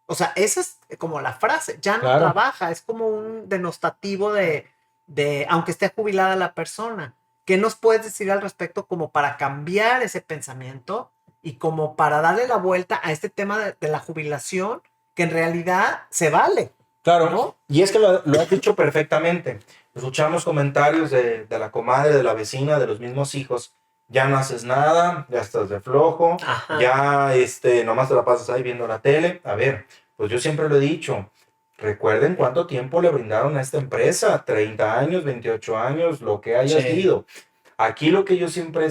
O sea, esa es como la frase, ya no claro. trabaja, es como un denostativo aunque esté jubilada la persona. ¿Qué nos puedes decir al respecto como para cambiar ese pensamiento y como para darle la vuelta a este tema de la jubilación que en realidad se vale, Claro, ¿no? y es que lo has dicho perfectamente. Escuchamos comentarios de la comadre, de la vecina, de los mismos hijos. Ya no haces nada, ya estás de flojo, Ajá. ya nomás te la pasas ahí viendo la tele. A ver, pues yo siempre lo he dicho. Recuerden cuánto tiempo le brindaron a esta empresa, 30 años, 28 años, lo que haya Sí. sido. Aquí lo que yo siempre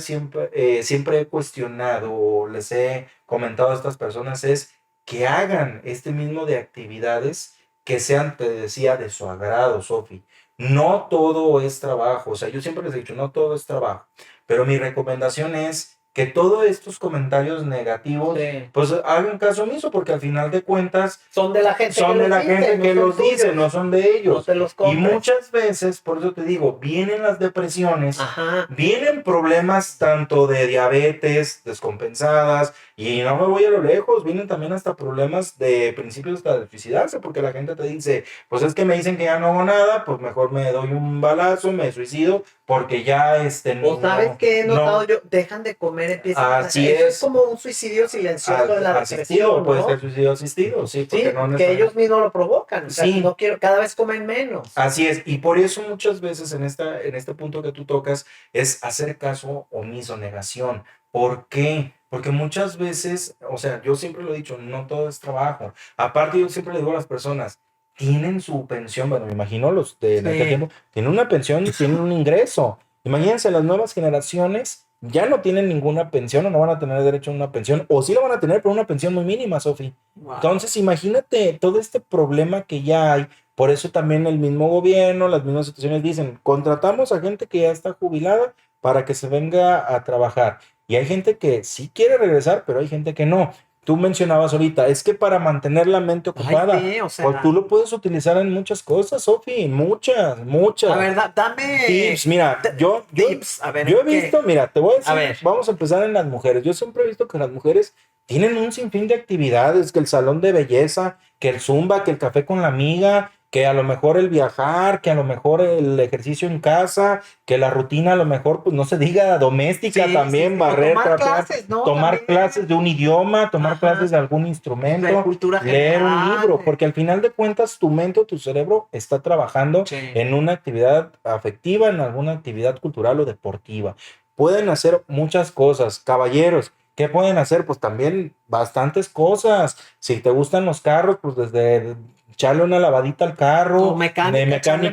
he cuestionado o les he comentado a estas personas es que hagan este mismo de actividades que sean, te decía, de su agrado, Sofi. no todo es trabajo. O sea, yo siempre les he dicho, no todo es trabajo. Pero mi recomendación es que todos estos comentarios negativos, Sí. pues hagan caso omiso, porque al final de cuentas Son de la gente son que de la gente que no los son dice, tuyos. no son de No ellos. te los Y compres. muchas veces, por eso te digo, vienen las depresiones, Ajá. vienen problemas tanto de diabetes descompensadas, y no me voy a lo lejos, vienen también hasta problemas de principios de suicidarse, porque la gente te dice, pues es que me dicen que ya no hago nada, pues mejor me doy un balazo, me suicido, porque ya O sabes que he notado no, yo, dejan de comer, empiezan a... así Eso es es. como un suicidio silencioso de la Asistido, depresión, puede ¿no? ser suicidio asistido, sí, porque Sí, no que necesariamente. ellos mismos lo provocan. O sea, Sí. no quiero, cada vez comen menos. Así es, y por eso muchas veces en este punto que tú tocas es hacer caso omiso, negación. ¿Por qué? Porque muchas veces, o sea, yo siempre lo he dicho, no todo es trabajo. Aparte, yo siempre le digo a las personas, tienen su pensión, bueno, me imagino los de en aquel Sí. tiempo, tienen una pensión y tienen un ingreso. Imagínense, las nuevas generaciones ya no tienen ninguna pensión o no van a tener derecho a una pensión, o sí la van a tener, pero una pensión muy mínima, Sofi. Wow. Entonces, imagínate todo este problema que ya hay. Por eso también el mismo gobierno, las mismas instituciones dicen, contratamos a gente que ya está jubilada para que se venga a trabajar. Y hay gente que sí quiere regresar, pero hay gente que no. Tú mencionabas ahorita, es que para mantener la mente ocupada, Ay, sí, o sea, pues tú lo puedes utilizar en muchas cosas, Sofi, muchas, a muchas. ver, dame Tips, mira, yo tips. A ver, he ¿en qué? visto, mira, te voy a decir, A ver. vamos a empezar en las mujeres. Yo siempre he visto que las mujeres tienen un sinfín de actividades, que el salón de belleza, que el zumba, que el café con la amiga, que a lo mejor el viajar, que a lo mejor el ejercicio en casa, que la rutina a lo mejor, pues no se diga doméstica Sí, también, sí, sí. O barrer, tomar trapear, clases, ¿no? tomar También. clases de un idioma, tomar Ajá. clases de algún De instrumento, cultura leer un general. libro, porque al final de cuentas tu mente o tu cerebro está trabajando Sí. en una actividad afectiva, en alguna actividad cultural o deportiva. Pueden hacer muchas cosas, caballeros. ¿Qué pueden hacer? Pues también bastantes cosas. Si te gustan los carros, pues desde echarle una lavadita al carro, O mecánica, echarle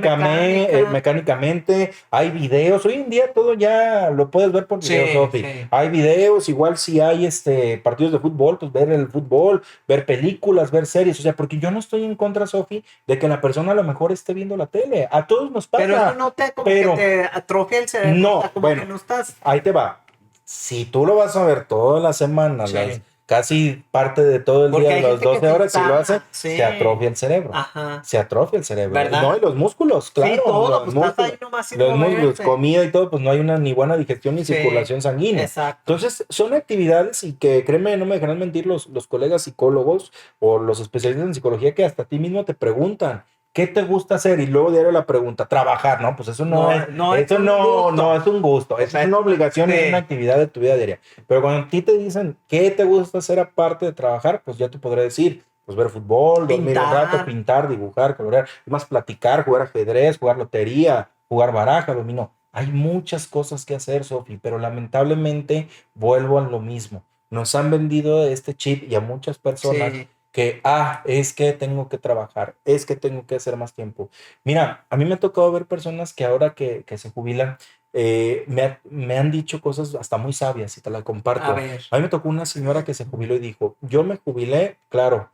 mecánicamente, hay videos. Hoy en día todo ya lo puedes ver por videos, Sí, Sofi. sí. Hay videos, igual si hay partidos de fútbol, pues ver el fútbol, ver películas, ver series. O sea, porque yo no estoy en contra, Sofi, de que la persona a lo mejor esté viendo la tele. A todos nos pasa. Pero eso no te, como Pero- que te atrofia el cerebro. No, O sea, como bueno. que no estás. Ahí te va. Si tú lo vas a ver toda la semana, Sí. casi parte de todo el Porque día, hay las gente que 12 sí horas, si lo está, hace, sí. se atrofia el cerebro. Ajá. Se atrofia el cerebro. ¿Verdad? No, y los músculos, claro. Sí, todo, los pues músculos, estás ahí nomás sin los músculos, moverte. comida y todo, pues no hay una ni buena digestión ni Sí. circulación sanguínea. Exacto. Entonces, son actividades y que, créeme, no me dejarán mentir los colegas psicólogos o los especialistas en psicología que hasta a ti mismo te preguntan, ¿qué te gusta hacer? Y luego diario la pregunta, trabajar, ¿no? Pues eso no es, eso un no, gusto. no es un gusto, eso es una obligación y Sí. es una actividad de tu vida diaria. Pero cuando a ti te dicen, ¿qué te gusta hacer aparte de trabajar? Pues ya te podré decir, pues ver fútbol, dormir un rato, Pintar. pintar, dibujar, colorear, más platicar, jugar ajedrez, jugar lotería, jugar baraja, dominó. Hay muchas cosas que hacer, Sofi, pero lamentablemente vuelvo a lo mismo. Nos han vendido este chip y a muchas personas Sí. que, es que tengo que trabajar, es que tengo que hacer más tiempo. Mira, a mí me ha tocado ver personas que ahora que se jubilan, me han dicho cosas hasta muy sabias y te la comparto. A ver. A mí me tocó una señora que se jubiló y dijo, yo me jubilé, claro,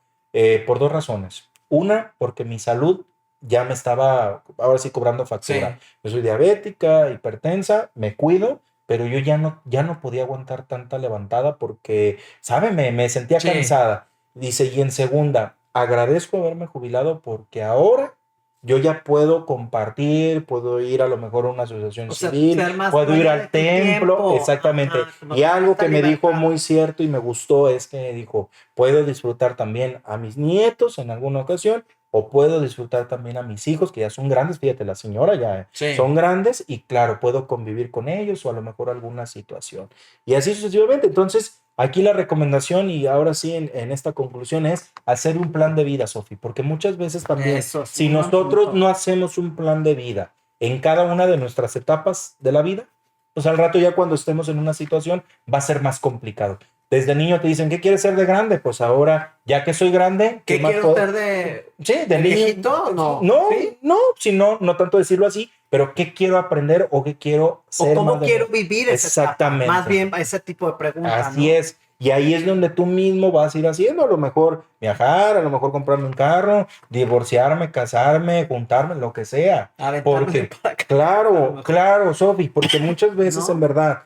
por 2 razones. Una, porque mi salud ya me estaba, ahora sí, cobrando factura. Sí. Yo soy diabética, hipertensa, me cuido, pero yo ya no podía aguantar tanta levantada porque, ¿sabe? Me sentía Sí. cansada. Dice, y en segunda, agradezco haberme jubilado porque ahora yo ya puedo compartir, puedo ir a lo mejor a una asociación O sea, civil, ser más puedo ir dueña al de tu templo, tiempo. exactamente. Ajá, como Y algo esta que me dijo libertad. muy cierto y me gustó es que dijo, puedo disfrutar también a mis nietos en alguna ocasión, o puedo disfrutar también a mis hijos, que ya son grandes, fíjate, la señora ya Sí. son grandes, y claro, puedo convivir con ellos o a lo mejor alguna situación. Y así sucesivamente. Entonces, aquí la recomendación, y ahora sí en esta conclusión, es hacer un plan de vida, Sofi, porque muchas veces también, Eso sí, si buen nosotros punto. no hacemos un plan de vida en cada una de nuestras etapas de la vida, pues al rato ya cuando estemos en una situación va a ser más complicado. Desde niño te dicen, ¿qué quieres ser de grande? Pues ahora, ya que soy grande, ¿Qué más quiero puedo? ser de Sí, de niño. viejito? No. No, ¿Sí? no, si no, no tanto decirlo así, pero ¿qué quiero aprender o qué quiero O ser cómo más de quiero grande? vivir esa etapa. Exactamente. Más bien ese tipo de preguntas, Así ¿no? es. Y ahí es donde tú mismo vas a ir haciendo, a lo mejor viajar, a lo mejor comprarme un carro, divorciarme, casarme, juntarme, lo que sea. Aventarme Porque, para acá, a lo claro, mejor. claro, Sofi, porque muchas veces en ¿No? verdad,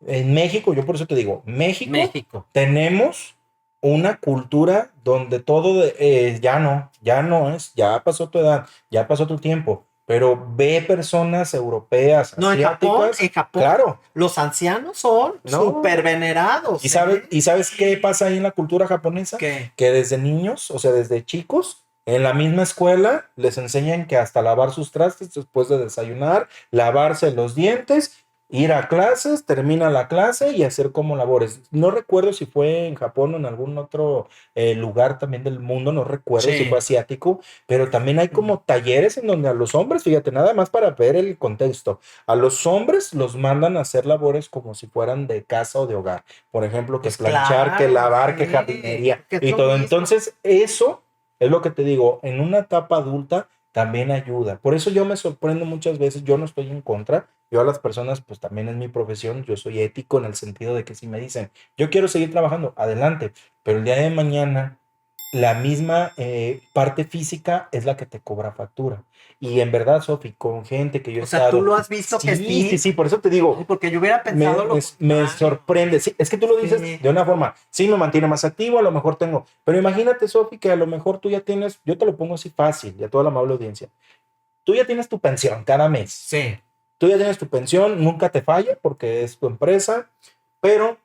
en México, yo por eso te digo, México. tenemos una cultura donde todo ya no es, ya pasó tu edad, ya pasó tu tiempo, pero ve personas europeas, No, asiáticas, en Japón, claro, los ancianos son no. súper venerados, ¿Y sabes qué pasa ahí en la cultura japonesa? ¿Qué? Que desde niños, o sea, desde chicos, en la misma escuela les enseñan que hasta lavar sus trastes después de desayunar, lavarse los dientes, ir a clases, termina la clase y hacer como labores. No recuerdo si fue en Japón o en algún otro lugar también del mundo, no recuerdo si fue Sí. asiático, pero también hay como talleres en donde a los hombres, fíjate, nada más para ver el contexto, a los hombres los mandan a hacer labores como si fueran de casa o de hogar. Por ejemplo, que Pues planchar, que claro, lavar, que sí, jardinería porque es y lo todo. mismo. Entonces, eso es lo que te digo, en una etapa adulta también ayuda. Por eso yo me sorprendo muchas veces, yo no estoy en contra. Yo a las personas, pues también es mi profesión, yo soy ético en el sentido de que si me dicen, yo quiero seguir trabajando, adelante, pero el día de mañana la misma parte física es la que te cobra factura. Y en verdad, Sofi, con gente que yo he O sea, tú estado, lo has visto que sí, sí, sí. sí, por eso te Ay, digo, porque yo hubiera pensado lo me contrario. sorprende. Sí, es que tú lo dices Sí. de una forma, sí me mantiene más activo, a lo mejor tengo, pero imagínate, Sofi, que a lo mejor tú ya tienes, yo te lo pongo así fácil, y a toda la amable audiencia, tú ya tienes tu pensión cada mes, Sí. tú ya tienes tu pensión, nunca te falla porque es tu empresa, pero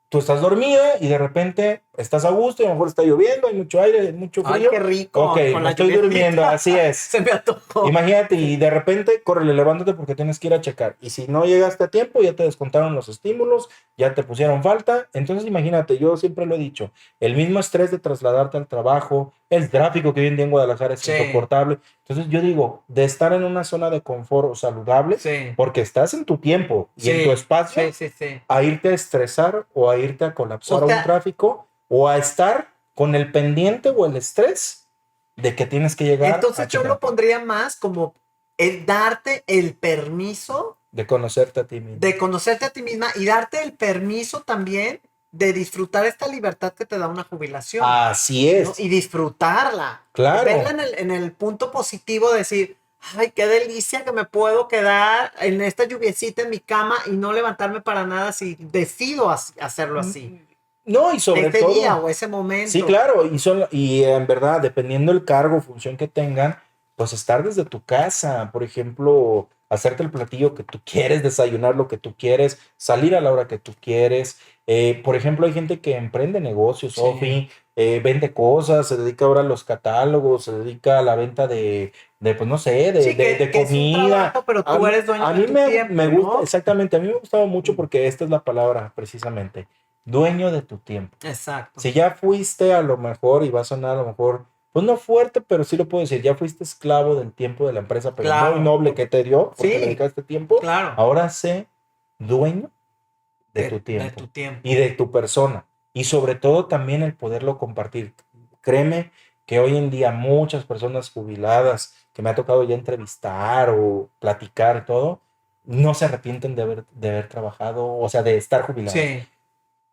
tú estás dormida y de repente estás a gusto y a lo mejor está lloviendo, hay mucho aire, hay mucho Ay, frío. qué Ok, rico, con me la estoy durmiendo, lluviecita. así es. Se me antojó. Imagínate, y Sí. de repente, córrele, levántate porque tienes que ir a checar. Y si no llegaste a tiempo, ya te descontaron los estímulos, ya te pusieron falta. Entonces, imagínate, yo siempre lo he dicho, el mismo estrés de trasladarte al trabajo, el tráfico que hoy en día en Guadalajara es Sí. insoportable. Entonces, yo digo, de estar en una zona de confort o saludable, Sí. porque estás en tu tiempo y en tu Sí. espacio, Sí. a irte a estresar o a irte a O colapsar a un sea, tráfico o a estar con el pendiente o el estrés de que tienes que llegar a entonces yo lo checar, pondría más como el darte el permiso de conocerte a ti mismo. de conocerte a ti misma y darte el permiso también de disfrutar esta libertad que te da una jubilación, Así ¿no? es, Y disfrutarla. Verla claro. en el punto positivo, de decir, ay, qué delicia que me puedo quedar en esta lluviecita en mi cama y no levantarme para nada si decido hacerlo así. No, y sobre Ese día todo, o ese sí, momento. claro, y en verdad, dependiendo del cargo o función que tengan, pues estar desde tu casa, por ejemplo, hacerte el platillo que tú quieres, desayunar lo que tú quieres, salir a la hora que tú quieres. Por ejemplo, hay gente que emprende negocios, Sí. Sofi, vende cosas, se dedica ahora a los catálogos, se dedica a la venta de pues no sé, Sí, de que es un comida. trabajo, pero tú eres dueño A de mí tu me tiempo, gusta, ¿no? exactamente, a mí me ha gustado mucho porque esta es la palabra precisamente, dueño de tu tiempo. Exacto. Si ya fuiste a lo mejor, y va a sonar a lo mejor, pues no fuerte, pero sí lo puedo decir, ya fuiste esclavo del tiempo de la empresa, pero muy Claro. noble que te dio, porque le Sí, dedicaste tiempo, claro. ahora sé dueño de tu De tiempo tu tiempo. y de tu persona. Y sobre todo también el poderlo compartir. Créeme que hoy en día muchas personas jubiladas que me ha tocado ya entrevistar o platicar todo, no se arrepienten de haber trabajado, o sea, de estar jubilados. Sí.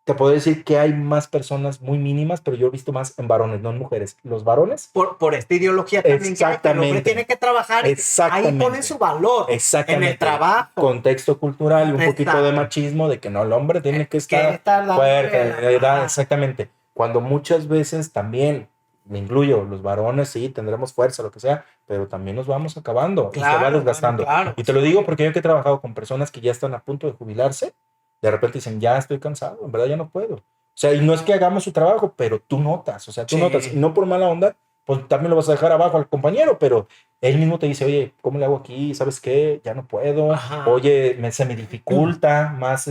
Te puedo decir que hay más personas muy mínimas, pero yo he visto más en varones, no en mujeres. Los varones, Por esta ideología también que hay, que el hombre exactamente, tiene que trabajar y ahí ponen exactamente, su valor en el exactamente. trabajo. Contexto cultural y un poquito de Exacto. machismo de que no, el hombre tiene que Que estar estar dándole fuerte, ajá. exactamente. Cuando muchas veces también, me incluyo, los varones sí, tendremos fuerza, lo que sea, pero también nos vamos acabando y se va Claro, bueno, desgastando. claro. Y te lo digo porque yo que he trabajado con personas que ya están a punto de jubilarse, de repente dicen, ya estoy cansado, en verdad ya no puedo. O sea, y no es que hagamos su trabajo, pero tú notas, o sea, tú notas, y Sí. no por mala onda, pues también lo vas a dejar abajo al compañero, pero él mismo te dice, oye, ¿cómo le hago aquí? ¿Sabes qué? Ya no puedo. Ajá. Oye, se me dificulta más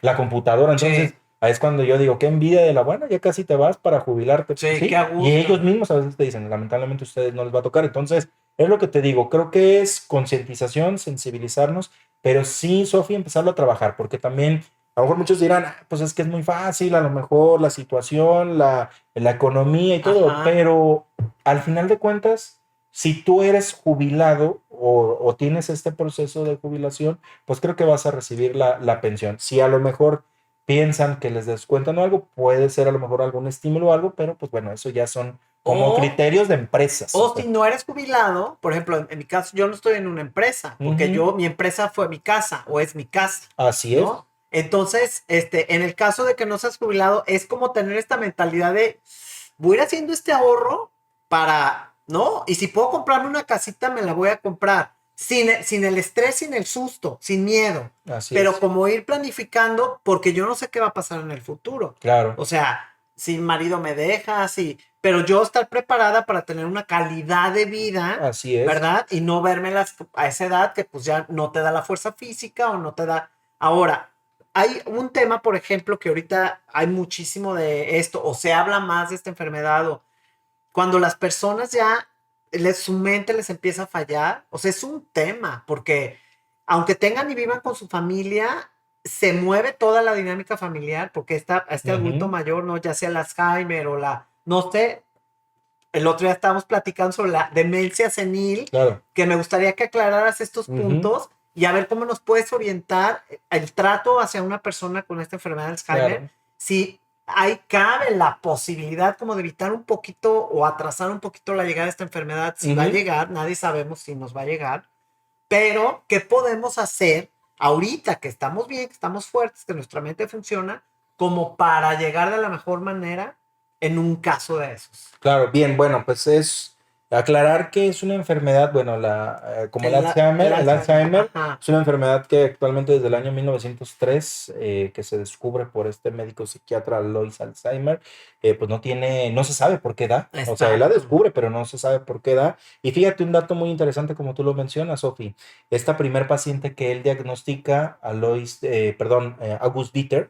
la computadora. Entonces, Sí. ahí es cuando yo digo, qué envidia de la buena, ya casi te vas para jubilarte, pues Sí, qué sí. a Y gusto. ellos mismos a veces te dicen, lamentablemente a ustedes no les va a tocar. Entonces, es lo que te digo, creo que es concientización, sensibilizarnos, pero sí, Sofía, empezarlo a trabajar, porque también a lo mejor muchos dirán, "Ah, pues es que es muy fácil, a lo mejor la situación, la economía y todo, Ajá. pero al final de cuentas, si tú eres jubilado o tienes este proceso de jubilación, pues creo que vas a recibir la pensión. Si a lo mejor piensan que les descuentan o algo, puede ser a lo mejor algún estímulo o algo, pero pues bueno, eso ya son como criterios de empresas. O si no eres jubilado, por ejemplo, en mi caso, yo no estoy en una empresa, porque mi empresa fue mi casa o es mi casa. Así ¿no? es. Entonces, en el caso de que no seas jubilado, es como tener esta mentalidad de, voy a ir haciendo este ahorro para, ¿no? Y si puedo comprarme una casita, me la voy a comprar. Sin el estrés, sin el susto, sin miedo. Así Pero es. como ir planificando, porque yo no sé qué va a pasar en el futuro. Claro. O sea, si mi marido me deja, si... Pero yo estar preparada para tener una calidad de vida, Así es. ¿verdad? Y no verme a esa edad que pues ya no te da la fuerza física o no te da... Ahora, hay un tema, por ejemplo, que ahorita hay muchísimo de esto, o se habla más de esta enfermedad, o cuando las personas ya, su mente les empieza a fallar, o sea, es un tema, porque aunque tengan y vivan con su familia, se mueve toda la dinámica familiar, porque este adulto mayor, ¿no? Ya sea el Alzheimer o no sé, el otro día estábamos platicando sobre la demencia senil, claro, que me gustaría que aclararas estos puntos y a ver cómo nos puedes orientar el trato hacia una persona con esta enfermedad de Alzheimer. claro. Si cabe la posibilidad como de evitar un poquito o atrasar un poquito la llegada de esta enfermedad, si va a llegar, nadie sabemos si nos va a llegar, pero ¿qué podemos hacer ahorita que estamos bien, que estamos fuertes, que nuestra mente funciona, como para llegar de la mejor manera en un caso de esos? Claro, bien, bueno, pues es aclarar que es una enfermedad, bueno, como el Alzheimer, Ajá. es una enfermedad que actualmente desde el año 1903, que se descubre por este médico psiquiatra Alois Alzheimer, pues no se sabe por qué da, o sea, él la descubre, pero no se sabe por qué da. Y fíjate un dato muy interesante como tú lo mencionas, Sofi, esta primer paciente que él diagnostica, August Dieter,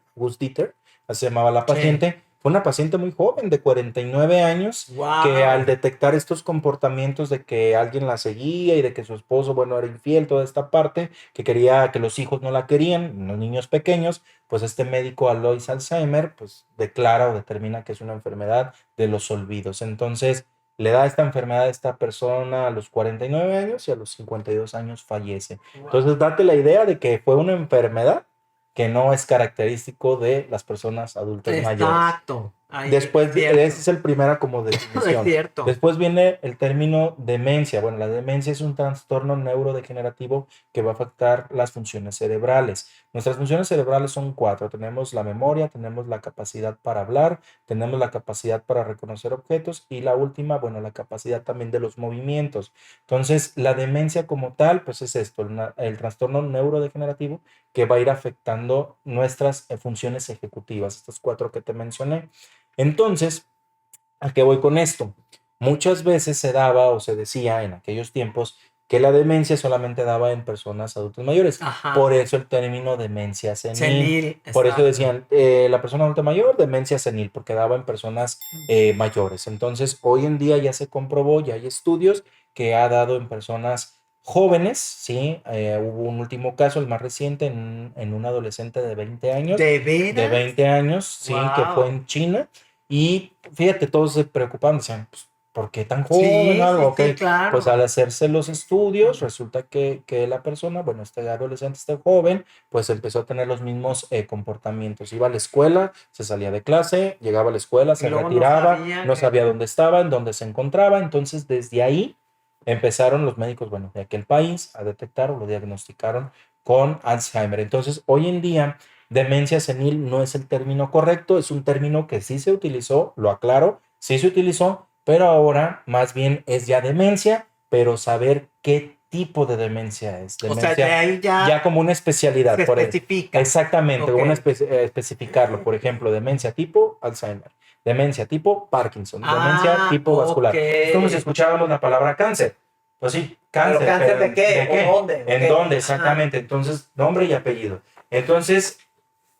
así se llamaba la paciente. Fue una paciente muy joven, de 49 años, Wow. que al detectar estos comportamientos de que alguien la seguía y de que su esposo, bueno, era infiel, toda esta parte, que quería que los hijos no la querían, los niños pequeños, pues este médico Alois Alzheimer, pues declara o determina que es una enfermedad de los olvidos. Entonces, le da esta enfermedad a esta persona a los 49 años y a los 52 años fallece. Wow. Entonces, date la idea de que fue una enfermedad que no es característico de las personas adultas mayores. Exacto. Después, ese es el primero como definición. Es cierto. Después viene el término demencia. Bueno, la demencia es un trastorno neurodegenerativo que va a afectar las funciones cerebrales. Nuestras funciones cerebrales son 4. Tenemos la memoria, tenemos la capacidad para hablar, tenemos la capacidad para reconocer objetos y la última, bueno, la capacidad también de los movimientos. Entonces, la demencia como tal, pues es esto, el trastorno neurodegenerativo que va a ir afectando nuestras funciones ejecutivas, estas 4 que te mencioné. Entonces, ¿a qué voy con esto? Muchas veces se daba o se decía en aquellos tiempos que la demencia solamente daba en personas adultas mayores. Ajá. Por eso el término demencia senil. Por eso decían la persona adulta mayor, demencia senil, porque daba en personas mayores. Entonces, hoy en día ya se comprobó, ya hay estudios que ha dado en personas jóvenes, ¿sí? Hubo un último caso, el más reciente, en un adolescente de 20 años. ¿De veras? De 20 años, sí, Wow. que fue en China. Y fíjate, todos se preocupaban, decían, pues, ¿por qué tan joven? Sí, Algo, sí, claro. Pues al hacerse los estudios, resulta que la persona, bueno, este adolescente, este joven, pues empezó a tener los mismos comportamientos. Iba a la escuela, se salía de clase, llegaba a la escuela, se retiraba, no sabía dónde estaba, en dónde se encontraba. Entonces, desde ahí empezaron los médicos, bueno, de aquel país a detectar o lo diagnosticaron con Alzheimer. Entonces, hoy en día, demencia senil no es el término correcto, es un término que sí se utilizó, lo aclaro, sí se utilizó, pero ahora más bien es ya demencia, pero saber qué tipo de demencia es. Demencia, o sea, de ahí ya como una especialidad. se especifica. Exactamente, especificarlo. Por ejemplo, demencia tipo Alzheimer, demencia tipo Parkinson, demencia tipo vascular. Es como si escuchábamos la palabra cáncer. Pues sí, cáncer. ¿Pero cáncer de qué? ¿De qué? ¿O dónde? ¿En dónde? Exactamente. Entonces, nombre y apellido. Entonces,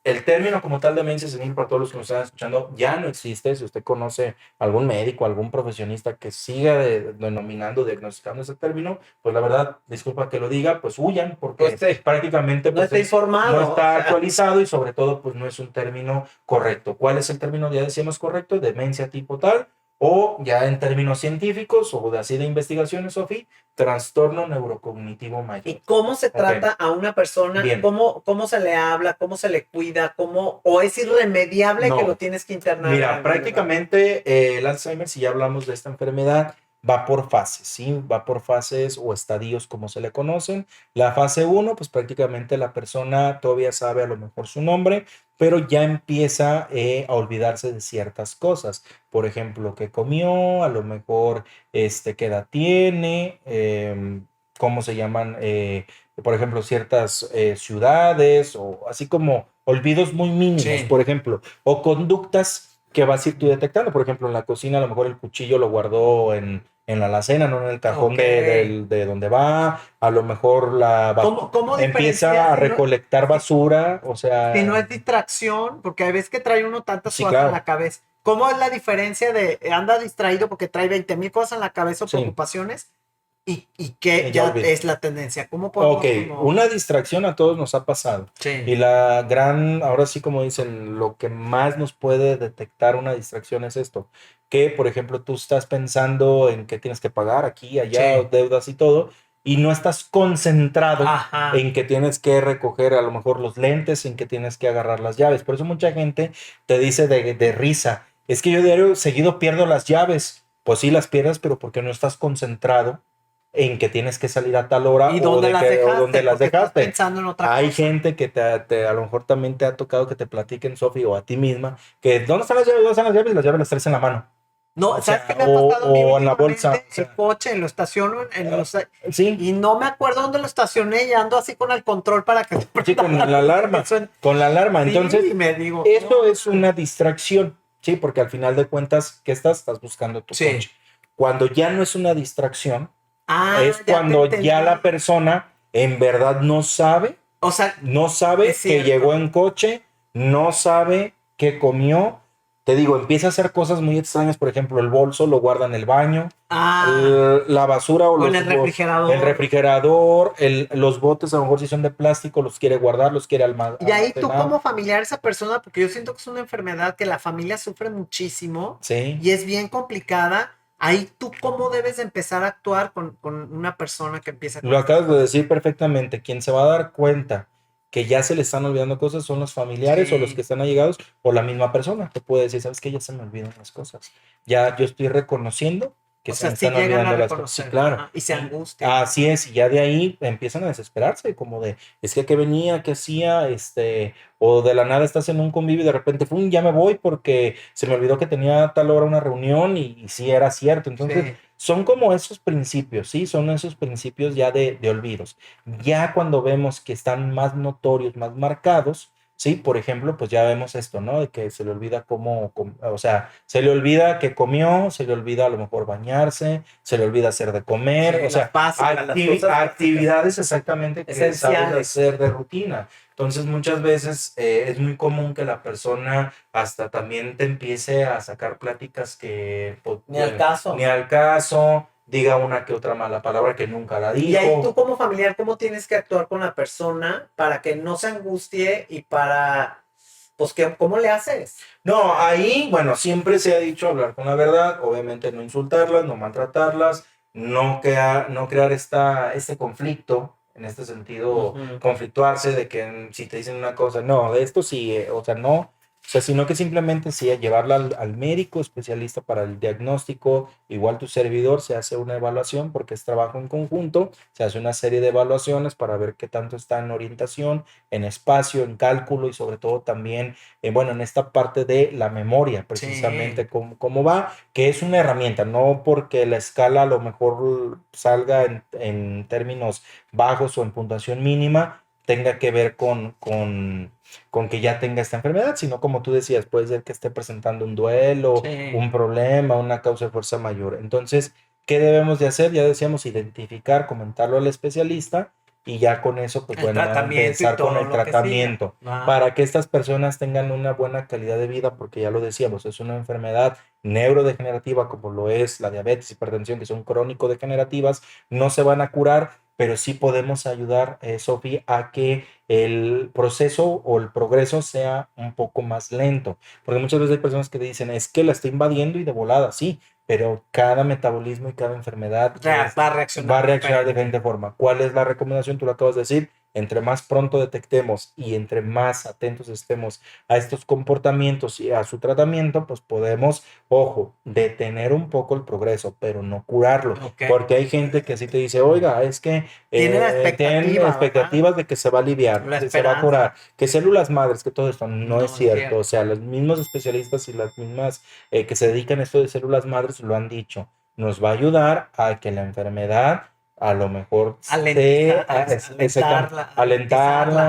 el término como tal demencia senil, para todos los que nos están escuchando, ya no existe. Si usted conoce algún médico, algún profesionista que siga denominando, diagnosticando ese término, pues la verdad, disculpa que lo diga, pues huyan, porque prácticamente no está informado. No está actualizado y sobre todo, pues no es un término correcto. ¿Cuál es el término? Ya decíamos correcto, demencia tipo tal O ya en términos científicos o de así de investigaciones, Sofi, trastorno neurocognitivo ¿Y mayor. cómo se Ok, trata a una persona? bien. ¿Cómo se le habla? ¿Cómo se le cuida? ¿O es irremediable que lo No, tienes que internar en mira, algún lugar? prácticamente el Alzheimer, si ya hablamos de esta enfermedad, va por fases, ¿sí? Va por fases o estadios como se le conocen. La fase uno, pues prácticamente la persona todavía sabe a lo mejor su nombre, pero ya empieza a olvidarse de ciertas cosas. Por ejemplo, qué comió, a lo mejor qué edad tiene, cómo se llaman, por ejemplo, ciertas ciudades o así como olvidos muy mínimos, Sí. por ejemplo, o conductas que vas a ir tú detectando. Por ejemplo, en la cocina a lo mejor el cuchillo lo guardó en la alacena, no en el cajón Ok. de donde va. A lo mejor ¿Cómo diferencias empieza a recolectar basura, o si no sea, es distracción? Porque hay veces que trae uno tantas sí, cosas en claro, la cabeza. ¿Cómo es la diferencia de anda distraído porque trae 20,000 cosas en la cabeza o sí, preocupaciones y que ya ya olvidé. es la tendencia? ¿Cómo Ok, podemos como... una distracción a todos nos ha pasado. Sí. Y ahora sí como dicen, lo que más nos puede detectar una distracción es esto, que por ejemplo tú estás pensando en que tienes que pagar aquí, allá, Sí. deudas y todo, y no estás concentrado Ajá. en que tienes que recoger a lo mejor los lentes, en que tienes que agarrar las llaves. Por eso mucha gente te dice de risa, es que yo diario seguido pierdo las llaves. Pues sí las pierdes, pero porque no estás concentrado en que tienes que salir a tal hora ¿Y dónde las o dónde dejaste? las Porque estás dejaste. pensando en otra Hay cosa. gente que a lo mejor también te ha tocado que te platiquen, Sofi, o a ti misma, que ¿dónde están las llaves? ¿Dónde están las llaves? Y las llaves las traes en la mano. No, O ¿sabes sea, qué me ha pasado a mí o en la bolsa. últimamente? O El sea, coche, lo estaciono en los... sí, Y no me acuerdo dónde lo estacioné y ando así con el control para que se sí, prenda con la la luz y que alarma. suene. Con la alarma. Sí, Entonces, y me digo, eso no. es una distracción, ¿sí? Porque al final de cuentas, ¿qué estás? Estás buscando tu Sí. coche. Cuando ya no es una distracción, Ah, es ya te cuando ya la entendí. persona en verdad O sea, no es sabe que llegó cierto. en coche, no sabe que comió. Te digo, empieza a hacer cosas muy extrañas, por ejemplo, el bolso lo guarda en el baño, Ah, la basura o o en el el refrigerador. refrigerador, los botes a lo mejor si son de plástico, los quiere guardar, los quiere Y ahí tú almacenar. como familiar esa persona, porque yo siento que es una enfermedad que la familia sufre muchísimo Sí, y es bien complicada. Ahí tú cómo debes de empezar a actuar con una persona que empieza con lo estas acabas de cosas. decir perfectamente. Quien se va a dar cuenta que ya se le están olvidando cosas son los familiares o los que Sí. están allegados o la misma persona que puede decir, ¿sabes qué? Ya se me olvidan las cosas. Ya yo estoy reconociendo que O se sea, me sí están llegan a olvidando las cosas. Sí, reconocer, claro. ajá, y se Y angustian. así es, y ya de ahí empiezan a desesperarse, como de, es que qué venía, qué hacía, o de la nada estás en un convivio y de repente, ¡pum!, ya me voy porque se me olvidó que tenía tal hora una reunión y sí era cierto. Entonces, Sí. son como esos principios, ¿sí? Son esos principios ya de olvidos. Ya cuando vemos que están más notorios, más marcados, ¿sí? Por ejemplo, pues ya vemos esto, ¿no? De que se le olvida o sea, se le olvida que comió, se le olvida a lo mejor bañarse, se le olvida hacer de comer, Sí, o las sea, básicas, las cosas básicas, actividades exactamente que sabes esenciales. hacer de rutina. Entonces, muchas veces es muy común que la persona hasta también te empiece a sacar pláticas que pues, Ni al caso. ni al caso, diga una que otra mala palabra que nunca la Y ahí tú dijo. como familiar, ¿cómo tienes que actuar con la persona para que no se angustie y para, pues, ¿cómo le haces? No, ahí, bueno, siempre se ha dicho hablar con la verdad, obviamente no insultarlas, no maltratarlas, no crear este conflicto, en este sentido, Ujú. conflictuarse de que si te dicen una cosa, no, de esto sí, o sea, no, o sea, sino que simplemente sí, llevarla al médico especialista para el diagnóstico, igual tu servidor se hace una evaluación porque es trabajo en conjunto, se hace una serie de evaluaciones para ver qué tanto está en orientación, en espacio, en cálculo y sobre todo también bueno, en esta parte de la memoria, Sí. precisamente cómo va, que es una herramienta, no porque la escala a lo mejor salga en términos bajos o en puntuación mínima, tenga que ver con que ya tenga esta enfermedad, sino como tú decías, puede ser que esté presentando un duelo, Sí. un problema, una causa de fuerza mayor. Entonces, ¿qué debemos de hacer? Ya decíamos, identificar, comentarlo al especialista y ya con eso, pues El bueno, tratamiento y empezar con todo el lo que siga. tratamiento Ah, para que estas personas tengan una buena calidad de vida, porque ya lo decíamos, es una enfermedad neurodegenerativa como lo es la diabetes, hipertensión, que son crónico-degenerativas, no se van a curar, pero sí podemos ayudar, Sofi, a que el proceso o el progreso sea un poco más lento. Porque muchas veces hay personas que te dicen, es que la está invadiendo y de volada, sí, pero cada metabolismo y cada enfermedad Va a va reaccionar a reaccionar de diferente. diferente forma. ¿Cuál es la recomendación? Tú lo acabas de decir. Entre más pronto detectemos y entre más atentos estemos a estos comportamientos y a su tratamiento, pues podemos, ojo, detener un poco el progreso, pero no curarlo. Ok. Porque hay gente que sí te dice, oiga, es que Tiene la tienen expectativa, ¿verdad? expectativas de que se va a aliviar, La que se va a curar, esperanza. que células madres, que todo esto no es No es cierto. O cierto. sea, los mismos especialistas y las mismas que se dedican a esto de células madres lo han dicho. Nos va a ayudar a que la enfermedad a lo mejor alentarla,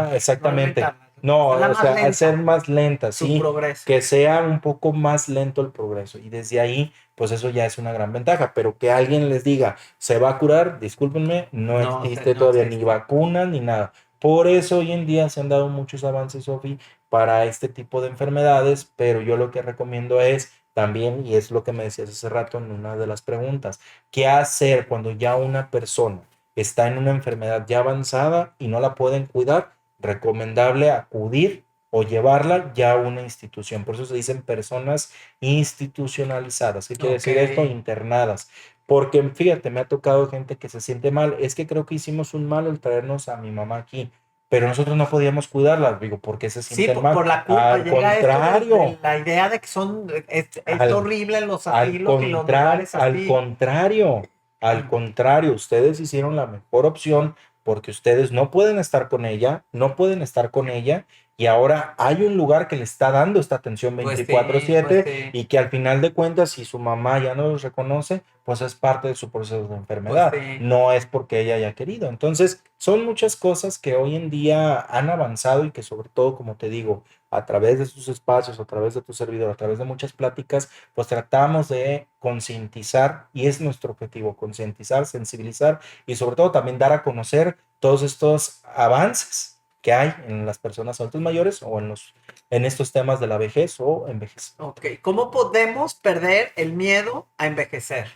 no exactamente. alentarla, No, hacerla o más sea, hacer lenta, más lenta, su sí, progreso. que sea un poco más lento el progreso. Y desde ahí, pues eso ya es una gran ventaja. Pero que alguien les diga, se va a curar, discúlpenme, no existe No todavía ni existe. vacunas ni nada. Por eso hoy en día se han dado muchos avances, Sofi, para este tipo de enfermedades, pero yo lo que recomiendo es también, y es lo que me decías hace rato en una de las preguntas, ¿qué hacer cuando ya una persona está en una enfermedad ya avanzada y no la pueden cuidar? Recomendable acudir o llevarla ya a una institución. Por eso se dicen personas institucionalizadas. ¿Qué quiere Ok. decir esto? Internadas. Porque fíjate, me ha tocado gente que se siente mal. Es que creo que hicimos un mal al traernos a mi mamá aquí, pero nosotros no podíamos cuidarla. Digo, ¿por qué se Sí, sienten mal? por la culpa Al llega esto de contrario, la idea de que es al, horrible los asilos y los lugares al así. contrario, al contrario, ustedes hicieron la mejor opción porque ustedes no pueden estar con ella, no pueden estar con ella y ahora hay un lugar que le está dando esta atención Pues sí, pues 24/7 sí, y que al final de cuentas, si su mamá ya no los reconoce, pues es parte de su proceso de pues enfermedad, sí. no es porque ella haya querido. Entonces, son muchas cosas que hoy en día han avanzado y que sobre todo, como te digo, a través de sus espacios, a través de tu servidor, a través de muchas pláticas, pues tratamos de concientizar y es nuestro objetivo, concientizar, sensibilizar y sobre todo también dar a conocer todos estos avances que hay en las personas adultas mayores o en estos temas de la vejez o envejez. Ok, ¿cómo podemos perder el miedo a envejecer?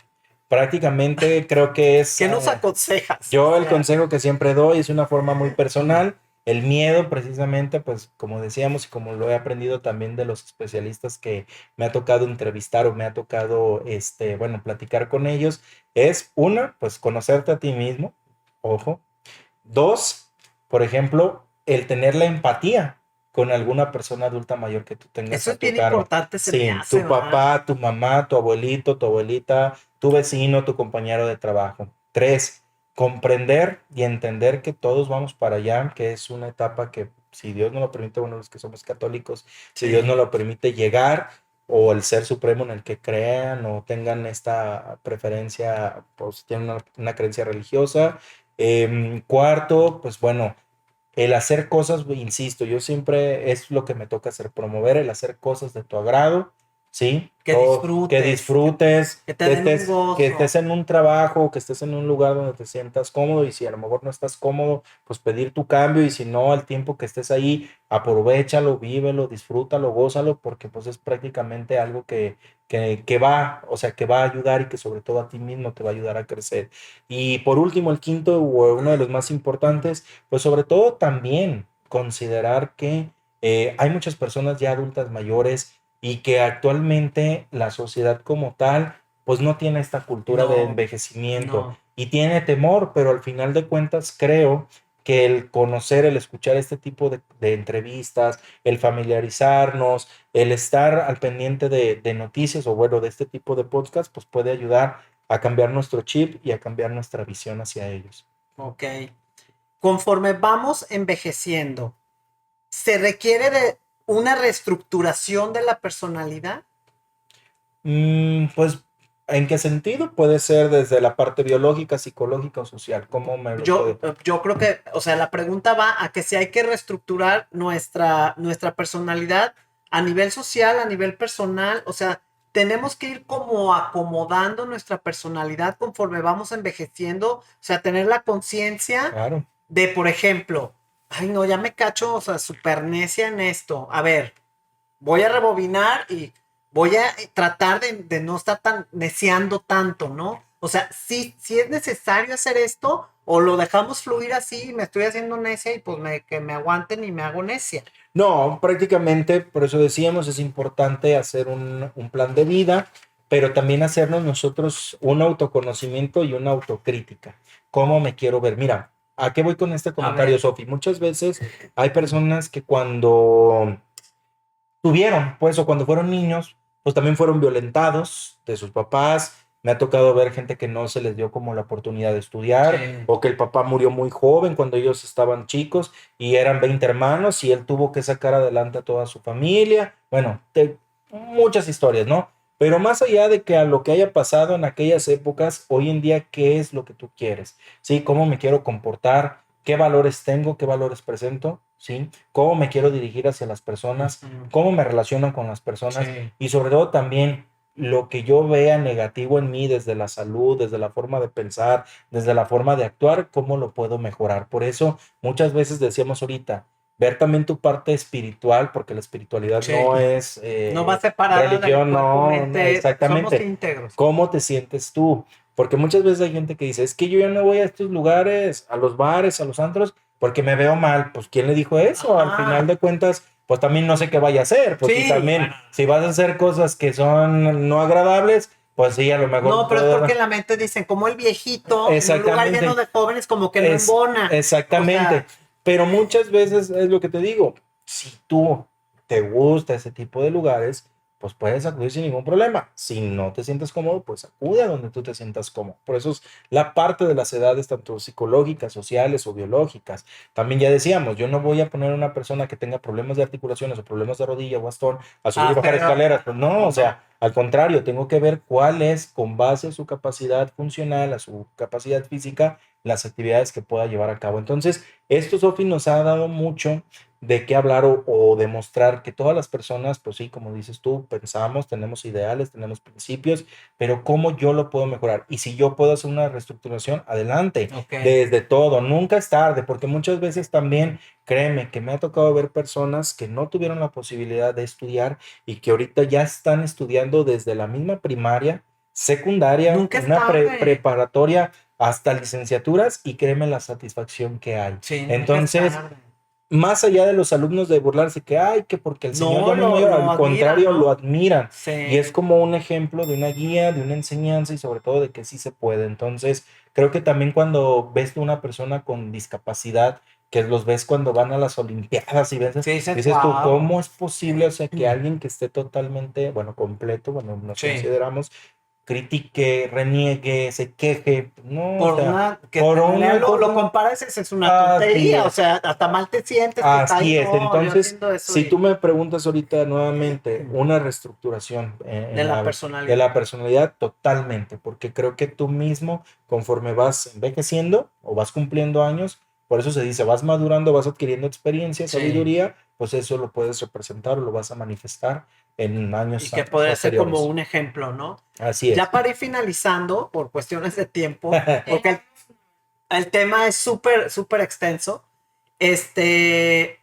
Prácticamente creo que es ¿Qué nos aconsejas? O yo el sea, consejo que siempre doy es una forma muy personal. El miedo, precisamente, pues como decíamos y como lo he aprendido también de los especialistas que me ha tocado entrevistar o me ha tocado, bueno, platicar con ellos, es una, pues conocerte a ti mismo, ojo. Dos, por ejemplo, el tener la empatía con alguna persona adulta mayor que tú tengas eso a es tu bien cargo. importante, se me Sí, hace, tu ¿verdad? papá, tu mamá, tu abuelito, tu abuelita, tu vecino, tu compañero de trabajo. Tres, comprender y entender que todos vamos para allá, que es una etapa que, si Dios no lo permite, bueno, los que somos católicos, si Dios no Sí. lo permite llegar, o el ser supremo en el que crean o tengan esta preferencia, pues tienen una creencia religiosa. Cuarto, pues bueno, el hacer cosas, insisto, yo siempre es lo que me toca hacer, promover el hacer cosas de tu agrado, ¿sí? Que Que disfrutes, disfrutes, que te den un que estés gozo. en un trabajo, que estés en un lugar donde te sientas cómodo y si a lo mejor no estás cómodo, pues pedir tu cambio y si no, al tiempo que estés ahí, aprovéchalo, vívelo, disfrútalo, gózalo, porque pues es prácticamente algo que va, o sea, que va a ayudar y que sobre todo a ti mismo te va a ayudar a crecer. Y por último, el quinto o uno de los más importantes, pues sobre todo también considerar que hay muchas personas ya adultas mayores y que actualmente la sociedad como tal, pues no tiene esta cultura de No, envejecimiento no. y tiene temor, pero al final de cuentas creo que el conocer, el escuchar este tipo de entrevistas, el familiarizarnos, el estar al pendiente de noticias o bueno, de este tipo de podcast, pues puede ayudar a cambiar nuestro chip y a cambiar nuestra visión hacia ellos. Ok. Conforme vamos envejeciendo, ¿se requiere de una reestructuración de la personalidad? Pues, ¿en qué sentido? Puede ser desde la parte biológica, psicológica o social. ¿Cómo me lo puede? Yo creo que, o sea, la pregunta va a que si hay que reestructurar nuestra personalidad a nivel social, a nivel personal, o sea, tenemos que ir como acomodando nuestra personalidad conforme vamos envejeciendo, o sea, tener la conciencia Claro, de, por ejemplo, ay, no, ya me cacho, o sea, súper necia en esto. A ver, voy a rebobinar y voy a tratar de no estar tan neciando tanto, ¿no? O sea, sí es necesario hacer esto o lo dejamos fluir así y me estoy haciendo necia y pues que me aguanten y me hago necia. No, prácticamente, por eso decíamos, es importante hacer un plan de vida, pero también hacernos nosotros un autoconocimiento y una autocrítica. ¿Cómo me quiero ver? Mira, ¿a qué voy con este A comentario, ver, Sofi? Muchas veces hay personas que cuando tuvieron, pues, o cuando fueron niños, pues también fueron violentados de sus papás. Me ha tocado ver gente que no se les dio como la oportunidad de estudiar, sí. o que el papá murió muy joven cuando ellos estaban chicos y eran 20 hermanos y él tuvo que sacar adelante a toda su familia. Bueno, muchas historias, ¿no? Pero más allá de que a lo que haya pasado en aquellas épocas, hoy en día, ¿qué es lo que tú quieres? ¿Sí? ¿Cómo me quiero comportar? ¿Qué valores tengo? ¿Qué valores presento? ¿Sí? ¿Cómo me quiero dirigir hacia las personas? Ujú, ¿Cómo me relaciono con las personas? sí. Y sobre todo también lo que yo vea negativo en mí desde la salud, desde la forma de pensar, desde la forma de actuar, ¿cómo lo puedo mejorar? Por eso muchas veces decíamos ahorita, ver también tu parte espiritual, porque la espiritualidad Sí. no es No va separada del religión, cuerpo, no, mente, somos exactamente. íntegros. ¿Cómo te sientes tú? Porque muchas veces hay gente que dice, es que yo ya no voy a estos lugares, a los bares, a los antros, porque me veo mal. Pues, ¿quién le dijo eso? Al final Ajá. de cuentas, pues también no sé qué vaya a hacer. Pues, si Sí, también, bueno. si vas a hacer cosas que son no agradables, pues sí, a lo mejor No, pero es porque puedo. en la mente dicen, como el viejito en un lugar lleno Exactamente. de jóvenes, como que no embona. O Exactamente. sea, Pero muchas veces es lo que te digo. Si tú te gusta ese tipo de lugares, pues puedes acudir sin ningún problema. Si no te sientes cómodo, pues acude a donde tú te sientas cómodo. Por eso es la parte de las edades, tanto psicológicas, sociales o biológicas. También ya decíamos, yo no voy a poner a una persona que tenga problemas de articulaciones o problemas de rodilla o bastón a subir y bajar hacer, escaleras. Pues no, o no. sea, al contrario, tengo que ver cuál es, con base a su capacidad funcional, a su capacidad física, las actividades que pueda llevar a cabo. Entonces, esto, Sofi, nos ha dado mucho de qué hablar o demostrar que todas las personas, pues sí, como dices tú, pensamos, tenemos ideales, tenemos principios, pero cómo yo lo puedo mejorar. Y si yo puedo hacer una reestructuración, adelante, Ok. desde todo, nunca es tarde, porque muchas veces también, créeme, que me ha tocado ver personas que no tuvieron la posibilidad de estudiar y que ahorita ya están estudiando desde la misma primaria, secundaria, Nunca es una tarde. preparatoria hasta licenciaturas y créeme la satisfacción que hay. Sí, nunca es Entonces, tarde. más allá de los alumnos de burlarse que, ay, que porque el señor No, ya muy mayor, lo al admiran, contrario, lo ¿no? admiran. Y Sí. es como un ejemplo de una guía, de una enseñanza y sobre todo de que sí se puede. Entonces, creo que también cuando ves tú una persona con discapacidad, que los ves cuando van a las Olimpiadas y ves, Sí, dices, dices tú, wow. ¿cómo es posible? O sea, que alguien que esté totalmente, bueno, completo, bueno, nos Sí. consideramos, critique, reniegue, se queje, no, o Por sea, una, que por te una lo cosa, comparas, es una así tontería. O es. sea, hasta mal te sientes, pues, ay, Así es. no, yo Entonces, haciendo eso si tú me preguntas ahorita nuevamente una reestructuración de la de personalidad. la personalidad, totalmente, porque creo que tú mismo, conforme vas envejeciendo o vas cumpliendo años, por eso se dice, vas madurando, vas adquiriendo experiencia, Sí. sabiduría, pues eso lo puedes representar o lo vas a manifestar en Y años que podría ser como posteriores. un ejemplo, ¿no? Así Ya es. para ir finalizando, por cuestiones de tiempo, porque el tema es súper, súper extenso. Este,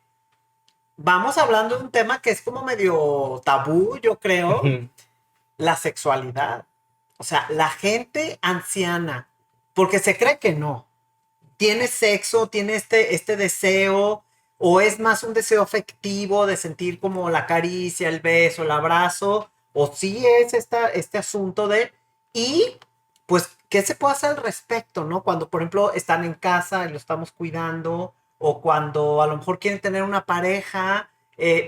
vamos hablando de un tema que es como medio tabú, yo creo, la sexualidad. O sea, la gente anciana, porque se cree que no, tiene sexo, tiene este deseo, o es más un deseo afectivo de sentir como la caricia, el beso, el abrazo, o sí es este asunto de, y pues, ¿qué se puede hacer al respecto, no? Cuando, por ejemplo, están en casa y lo estamos cuidando, o cuando a lo mejor quieren tener una pareja,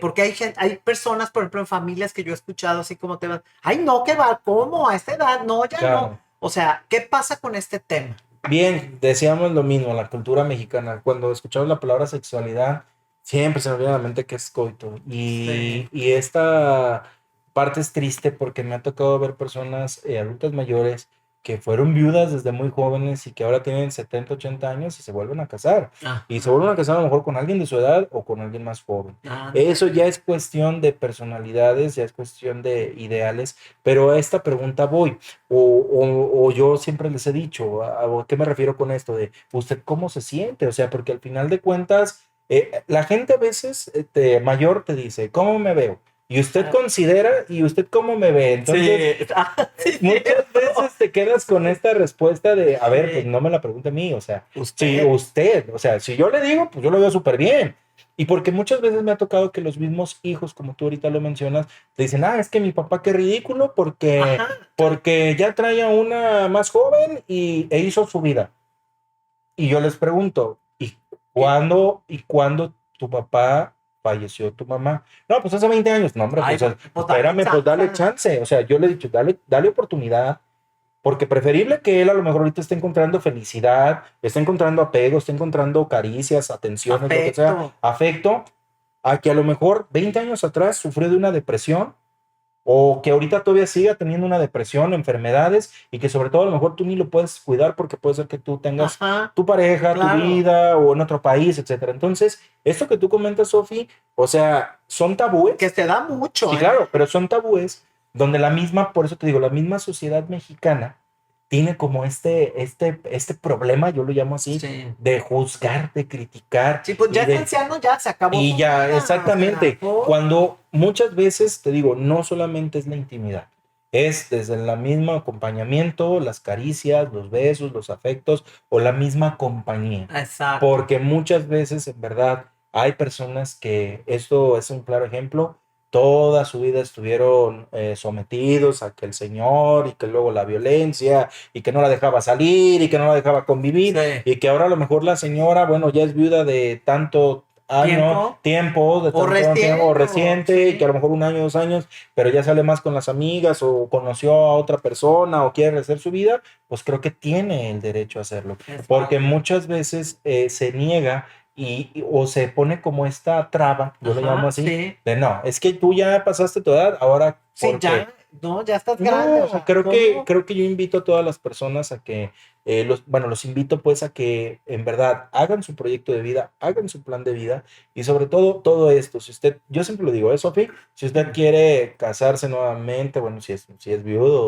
porque hay gente, hay personas, por ejemplo, en familias que yo he escuchado así como te van, ay, no, ¿qué va? ¿Cómo? A esta edad, no, ya no. Claro. O sea, ¿qué pasa con este tema? Bien, decíamos lo mismo, la cultura mexicana. Cuando escuchamos la palabra sexualidad, siempre se me viene a la mente que es coito. Sí. Y esta parte es triste porque me ha tocado ver personas adultas mayores que fueron viudas desde muy jóvenes y que ahora tienen 70 80 años y se vuelven a casar. Ah, Y se vuelven a casar a lo mejor con alguien de su edad o con alguien más joven. Eso ya es cuestión de personalidades, ya es cuestión de ideales, pero a esta pregunta voy. O yo siempre les he dicho, ¿a qué me refiero con esto? De usted cómo se siente, o sea, porque al final de cuentas, la gente a veces mayor te dice, ¿cómo me veo? Y usted considera, y usted cómo me ve. Entonces, Sí, muchas veces te quedas con esta respuesta de, a ver, Sí. pues no me la pregunte a mí, o sea, si Usted. usted, o sea, si yo le digo, pues yo lo veo súper bien. Y porque muchas veces me ha tocado que los mismos hijos, como tú ahorita lo mencionas, te dicen, ah, es que mi papá qué ridículo Ajá. porque ya trae a una más joven e hizo su vida. Y yo les pregunto, ¿y cuándo tu papá falleció tu mamá? No, pues hace 20 años. No, hombre, Ay, pues bueno, pues dale espérame, pues dale chance. chance. O sea, yo le he dicho, dale oportunidad, porque preferible que él a lo mejor ahorita esté encontrando felicidad, esté encontrando apego, esté encontrando caricias, atenciones, lo que sea, Afecto. afecto, a que a lo mejor 20 años atrás sufrió de una depresión o que ahorita todavía siga teniendo una depresión, enfermedades, y que sobre todo a lo mejor tú ni lo puedes cuidar porque puede ser que tú tengas Ajá. tu pareja, tu Claro. vida o en otro país, etcétera. Entonces, esto que tú comentas, Sofi, o sea, son Que tabúes, se da mucho, sí, claro, pero son tabúes donde la misma, por eso te digo, la misma sociedad mexicana tiene como este problema, yo lo llamo así, Sí. de juzgar, de criticar Sí, pues ya y es de anciano, ya se acabó y su ya, vida. O sea, exactamente, ¿por? cuando muchas veces, te digo, no solamente es la intimidad, es desde el mismo acompañamiento, las caricias, los besos, los afectos o la misma compañía. Exacto. Porque muchas veces, en verdad, hay personas que, esto es un claro ejemplo, toda su vida estuvieron sometidos a que el Señor y que luego la violencia y que no la dejaba salir y que no la dejaba convivir Sí. y que ahora a lo mejor la señora, bueno, ya es viuda de tanto año, Tiempo. tiempo, de O tanto tiempo recién, o o reciente, y que a sí. lo mejor 1 año, 2 años, pero ya sale más con las amigas o conoció a otra persona o quiere hacer su vida, pues creo que tiene el derecho a hacerlo. Es Porque válido. muchas veces se niega o se pone como esta traba, yo lo llamo Ajá, así, sí. de no, es que tú ya pasaste tu edad, ahora, Sí, ¿por qué? ya. No, ya estás grande. O No, sea, creo ¿cómo? que yo invito a todas las personas a que, bueno, los invito pues a que en verdad hagan su proyecto de vida, hagan su plan de vida y sobre todo esto, si usted, yo siempre lo digo, Sofi? Si usted quiere casarse nuevamente, bueno, si es viudo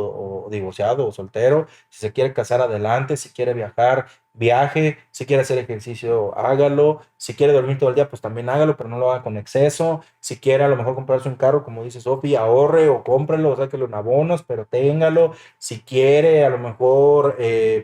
o divorciado o soltero, si se quiere casar adelante, si quiere viajar, viaje, si quiere hacer ejercicio, hágalo, si quiere dormir todo el día, pues también hágalo, pero no lo haga con exceso, si quiere a lo mejor comprarse un carro, como dice Sofi, ahorre o cómprelo, o sáquelo en abonos, pero téngalo. Si quiere a lo mejor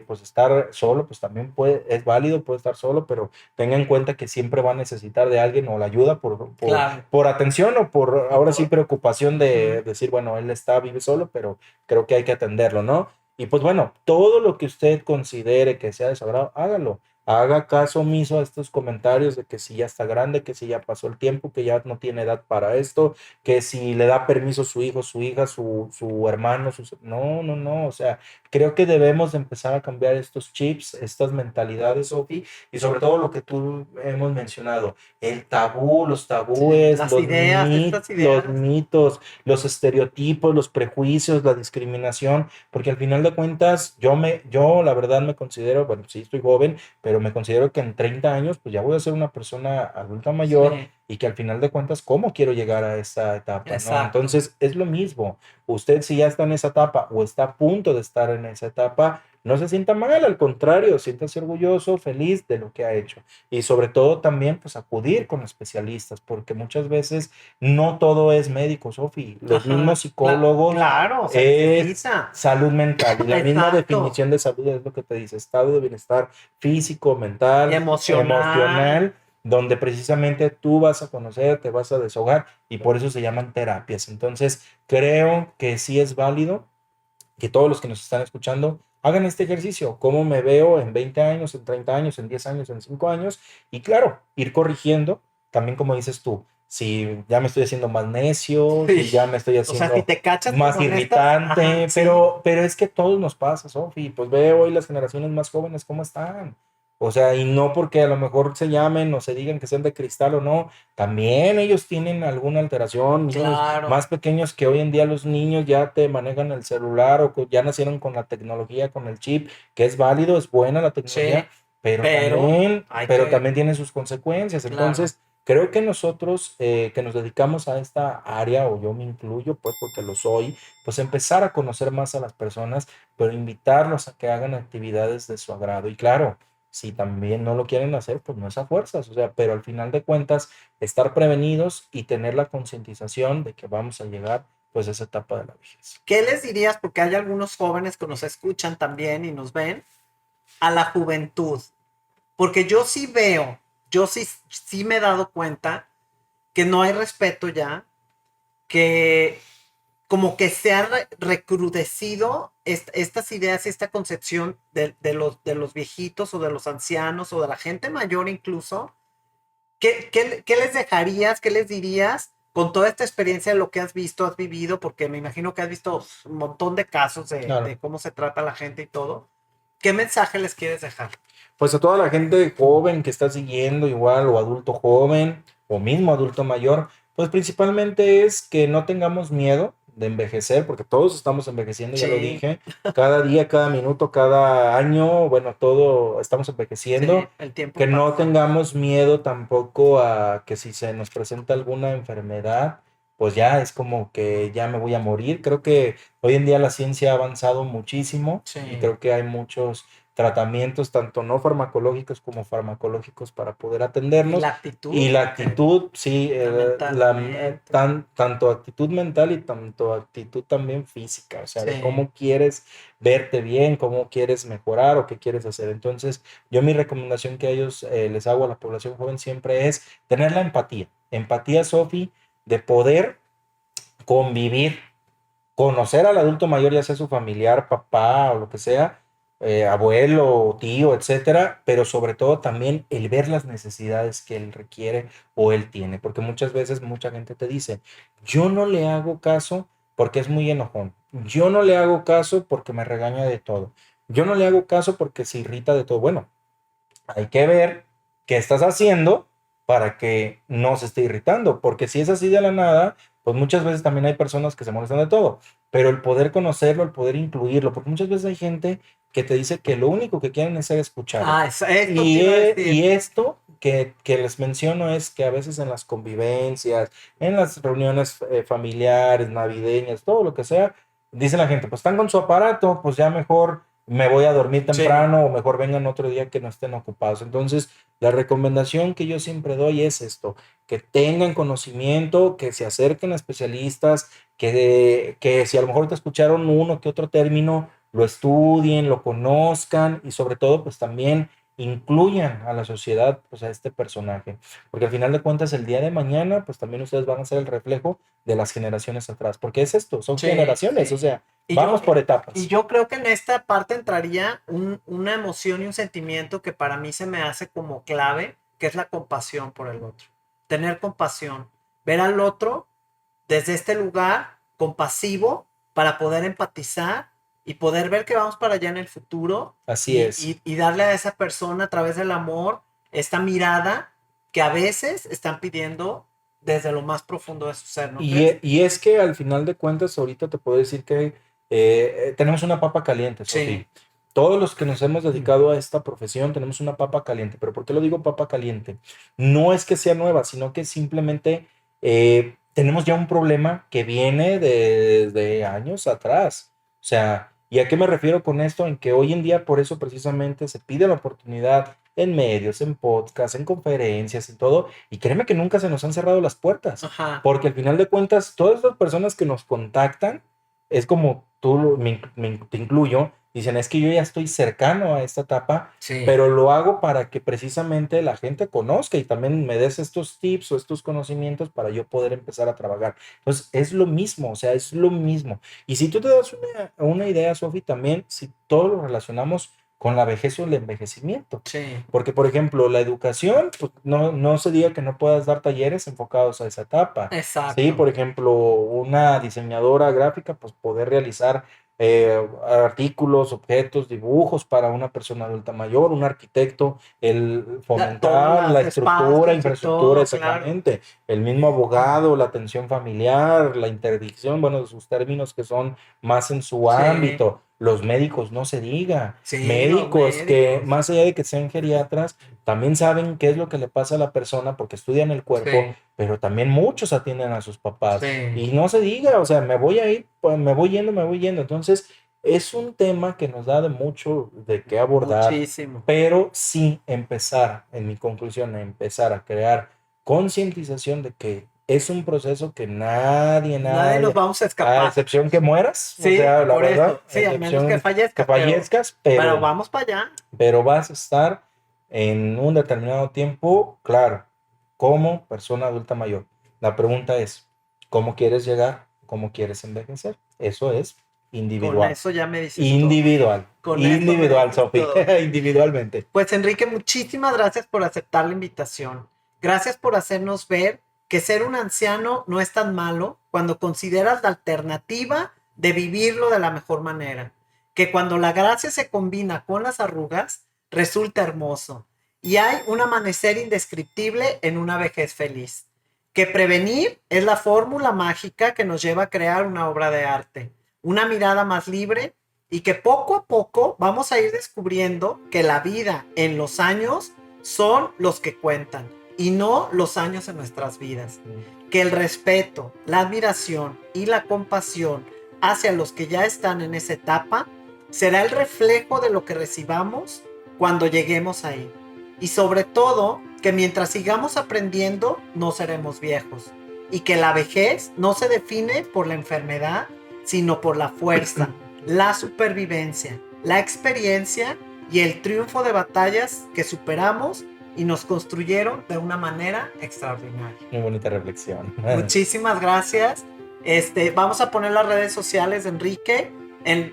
pues estar solo, pues también es válido, puede estar solo, pero tenga en cuenta que siempre va a necesitar de alguien o la ayuda Claro. por atención o por O ahora sí por- preocupación de Ujú. decir, bueno, él vive solo, pero creo que hay que atenderlo, ¿no? Y pues bueno, todo lo que usted considere que sea de su agrado, hágalo. Haga caso omiso a estos comentarios de que si ya está grande, que si ya pasó el tiempo, que ya no tiene edad para esto, que si le da permiso su hijo, su hija, su hermano, no, no, no, o sea, creo que debemos de empezar a cambiar estos chips, estas mentalidades, Sofi, y sobre todo lo que tú hemos mencionado, el tabú, los Sí, tabúes, las ideas, estas los ideas. mitos, los estereotipos, los prejuicios, la discriminación, porque al final de cuentas, yo la verdad me considero, bueno, sí estoy joven, pero me considero que en 30 años, pues ya voy a ser una persona adulta mayor Sí, y que al final de cuentas, ¿cómo quiero llegar a esa etapa? ¿No? exacto. Entonces, es lo mismo. Usted si ya está en esa etapa o está a punto de estar en esa etapa, no se sienta mal, al contrario, siéntase orgulloso, feliz de lo que ha hecho. Y sobre todo también, pues acudir con especialistas, porque muchas veces no todo es médico, Sofi. Los mismos Ajá. psicólogos Claro, se es necesita. salud mental y la misma Exacto. definición de salud es lo que te dice, estado de bienestar físico, mental, Emocional. emocional, donde precisamente tú vas a conocer, te vas a desahogar y por eso se llaman terapias. Entonces, creo que sí es válido que todos los que nos están escuchando hagan este ejercicio, cómo me veo en 20 años, en 30 años, en 10 años, en 5 años, y claro, ir corrigiendo, también como dices tú, si ya me estoy haciendo más necio, Sí. si ya me estoy O sea, si haciendo te cachas más como en estas, ajá, irritante, sí, pero es que todos nos pasa, Sofi, pues ve hoy las generaciones más jóvenes cómo están. O sea, y no porque a lo mejor se llamen o se digan que sean de cristal o no, también ellos tienen alguna alteración, niños claro, más pequeños que hoy en día los niños ya te manejan el celular o ya nacieron con la tecnología, con el chip, que es válido, es buena la sí, tecnología, pero pero también, hay pero que, también tiene sus consecuencias. claro, Entonces, creo que nosotros que nos dedicamos a esta área, o yo me incluyo, pues porque lo soy, pues empezar a conocer más a las personas, pero invitarlos a que hagan actividades de su agrado. Y claro, Si también no lo quieren hacer, pues no es a fuerzas, o sea, pero al final de cuentas, estar prevenidos y tener la concientización de que vamos a llegar pues a esa etapa de la vejez. ¿Qué les dirías? Porque hay algunos jóvenes que nos escuchan también y nos ven, a la juventud. Porque yo sí veo, yo sí me he dado cuenta que no hay respeto ya, que como que se ha recrudecido estas ideas y esta concepción de los viejitos o de los ancianos o de la gente mayor incluso. ¿Qué les dejarías, qué les dirías con toda esta experiencia de lo que has visto, has vivido? Porque me imagino que has visto un montón de casos Claro. de cómo se trata a la gente y todo. ¿Qué mensaje les quieres dejar? Pues a toda la gente joven que está siguiendo igual, o adulto joven, o mismo adulto mayor, pues principalmente es que no tengamos miedo de envejecer, porque todos estamos envejeciendo, ya lo Sí. dije, cada día, cada minuto, cada año, bueno, todo estamos envejeciendo. Sí, el tiempo Que no pasa. tengamos miedo tampoco a que si se nos presenta alguna enfermedad, pues ya es como que ya me voy a morir. Creo que hoy en día la ciencia ha avanzado muchísimo Sí. y creo que hay muchos tratamientos, tanto no farmacológicos como farmacológicos, para poder Y atendernos. la actitud. Y la porque actitud, sí, fundamentalmente. tanto actitud mental y tanto actitud también física, o sea, de Sí. cómo quieres verte bien, cómo quieres mejorar o qué quieres hacer. Entonces, yo mi recomendación que a ellos les hago a la población joven siempre es tener la empatía. Empatía, Sofi, de poder convivir, conocer al adulto mayor, ya sea su familiar, papá o lo que sea, abuelo, tío, etcétera, pero sobre todo también el ver las necesidades que él requiere o él tiene, porque muchas veces mucha gente te dice, yo no le hago caso porque es muy enojón, yo no le hago caso porque me regaña de todo, yo no le hago caso porque se irrita de todo. Bueno, hay que ver qué estás haciendo para que no se esté irritando, porque si es así de la nada, pues muchas veces también hay personas que se molestan de todo, pero el poder conocerlo, el poder incluirlo, porque muchas veces hay gente que te dice que lo único que quieren es ser escuchado. Esto te iba a decir. Y esto que les menciono es que a veces en las convivencias, en las reuniones familiares, navideñas, todo lo que sea, dice la gente, pues están con su aparato, pues ya mejor me voy a dormir temprano o mejor vengan otro día que no estén ocupados. Entonces, la recomendación que yo siempre doy es esto, que tengan conocimiento, que se acerquen a especialistas, que si a lo mejor te escucharon uno que otro término, lo estudien, lo conozcan y sobre todo, pues también incluyan a la sociedad, pues a este personaje, porque al final de cuentas el día de mañana, pues también ustedes van a ser el reflejo de las generaciones atrás, porque es esto, son generaciones, o sea, vamos por etapas. Y yo creo que en esta parte entraría una emoción y un sentimiento que para mí se me hace como clave, que es la compasión por el otro. Tener compasión, ver al otro desde este lugar compasivo para poder empatizar y poder ver que vamos para allá en el futuro. Así es. Y darle a esa persona a través del amor esta mirada que a veces están pidiendo desde lo más profundo de su ser, ¿no crees? Y es que al final de cuentas, ahorita te puedo decir que tenemos una papa caliente, Sofía. Sí. Todos los que nos hemos dedicado a esta profesión tenemos una papa caliente. ¿Pero por qué lo digo papa caliente? No es que sea nueva, sino que simplemente tenemos ya un problema que viene desde años atrás. O sea, ¿y a qué me refiero con esto? En que hoy en día por eso precisamente se pide la oportunidad en medios, en podcasts, en conferencias, en todo. Y créeme que nunca se nos han cerrado las puertas. Ajá. Porque al final de cuentas, todas las personas que nos contactan, es como tú, te incluyo, dicen, es que yo ya estoy cercano a esta etapa, Sí. pero lo hago para que precisamente la gente conozca y también me des estos tips o estos conocimientos para yo poder empezar a trabajar. Entonces, es lo mismo, o sea, es lo mismo. Y si tú te das una idea, Sofi, también, si todo lo relacionamos con la vejez o el envejecimiento. Sí. Porque, por ejemplo, la educación, pues, no se diga que no puedas dar talleres enfocados a esa etapa. Exacto. Sí, por ejemplo, una diseñadora gráfica, pues poder realizar artículos, objetos, dibujos para una persona adulta mayor, un arquitecto, el fomentar la estructura, infraestructura, exactamente, claro. El mismo abogado, la atención familiar, la interdicción, bueno, sus términos que son más en su ámbito. Los médicos, no se diga, médicos que más allá de que sean geriatras, también saben qué es lo que le pasa a la persona porque estudian el cuerpo, pero también muchos atienden a sus papás y no se diga, o sea, me voy a ir, pues, me voy yendo, entonces Es un tema que nos da de mucho de qué abordar, Muchísimo. pero sí empezar, en mi conclusión, empezar a crear concientización de que es un proceso que Nadie nadie, nos vamos a a escapar. excepción que mueras, o Sí, sea, la por verdad, eso. Sí, a menos que que fallezcas. fallezcas, Pero vamos para allá. pero vas a estar en un determinado tiempo, claro, como persona adulta mayor. La pregunta es, ¿cómo quieres llegar? ¿Cómo quieres envejecer? Eso es Con individual. eso ya me dices todo. Individual. Con eso me Individual, dices Sofi. todo. Individualmente. Pues Enrique, muchísimas gracias por aceptar la invitación. Gracias por hacernos ver que ser un anciano no es tan malo cuando consideras la alternativa de vivirlo de la mejor manera. Que cuando la gracia se combina con las arrugas, resulta hermoso. Y hay un amanecer indescriptible en una vejez feliz. Que prevenir es la fórmula mágica que nos lleva a crear una obra de arte. Una mirada más libre y que poco a poco vamos a ir descubriendo que la vida en los años son los que cuentan y no los años en nuestras vidas. Que el respeto, la admiración y la compasión hacia los que ya están en esa etapa será el reflejo de lo que recibamos cuando lleguemos ahí. Y sobre todo, que mientras sigamos aprendiendo, no seremos viejos. Y que la vejez no se define por la enfermedad, sino por la fuerza, la supervivencia, la experiencia y el triunfo de batallas que superamos y nos construyeron de una manera extraordinaria. Muy bonita reflexión. Muchísimas gracias. Vamos a poner las redes sociales de Enrique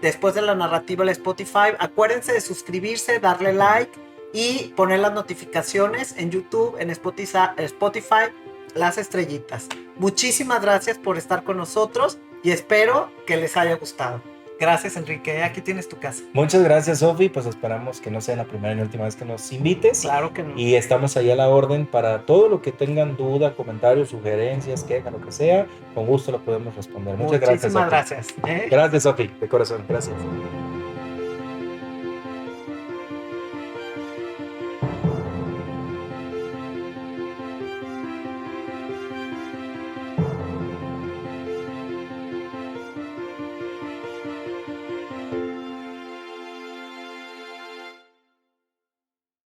después de la narrativa de Spotify. Acuérdense de suscribirse, darle like y poner las notificaciones en YouTube, en Spotify, las estrellitas. Muchísimas gracias por estar con nosotros y espero que les haya gustado. Gracias, Enrique. Aquí tienes tu casa. Muchas gracias, Sofi. Pues esperamos que no sea la primera ni última vez que nos invites. Claro que no. Y estamos ahí a la orden para todo lo que tengan duda, comentarios, sugerencias, quejas, lo que sea. Con gusto lo podemos responder. Muchas gracias, Sofi. Muchísimas gracias. Gracias, Sofi. De corazón. Gracias.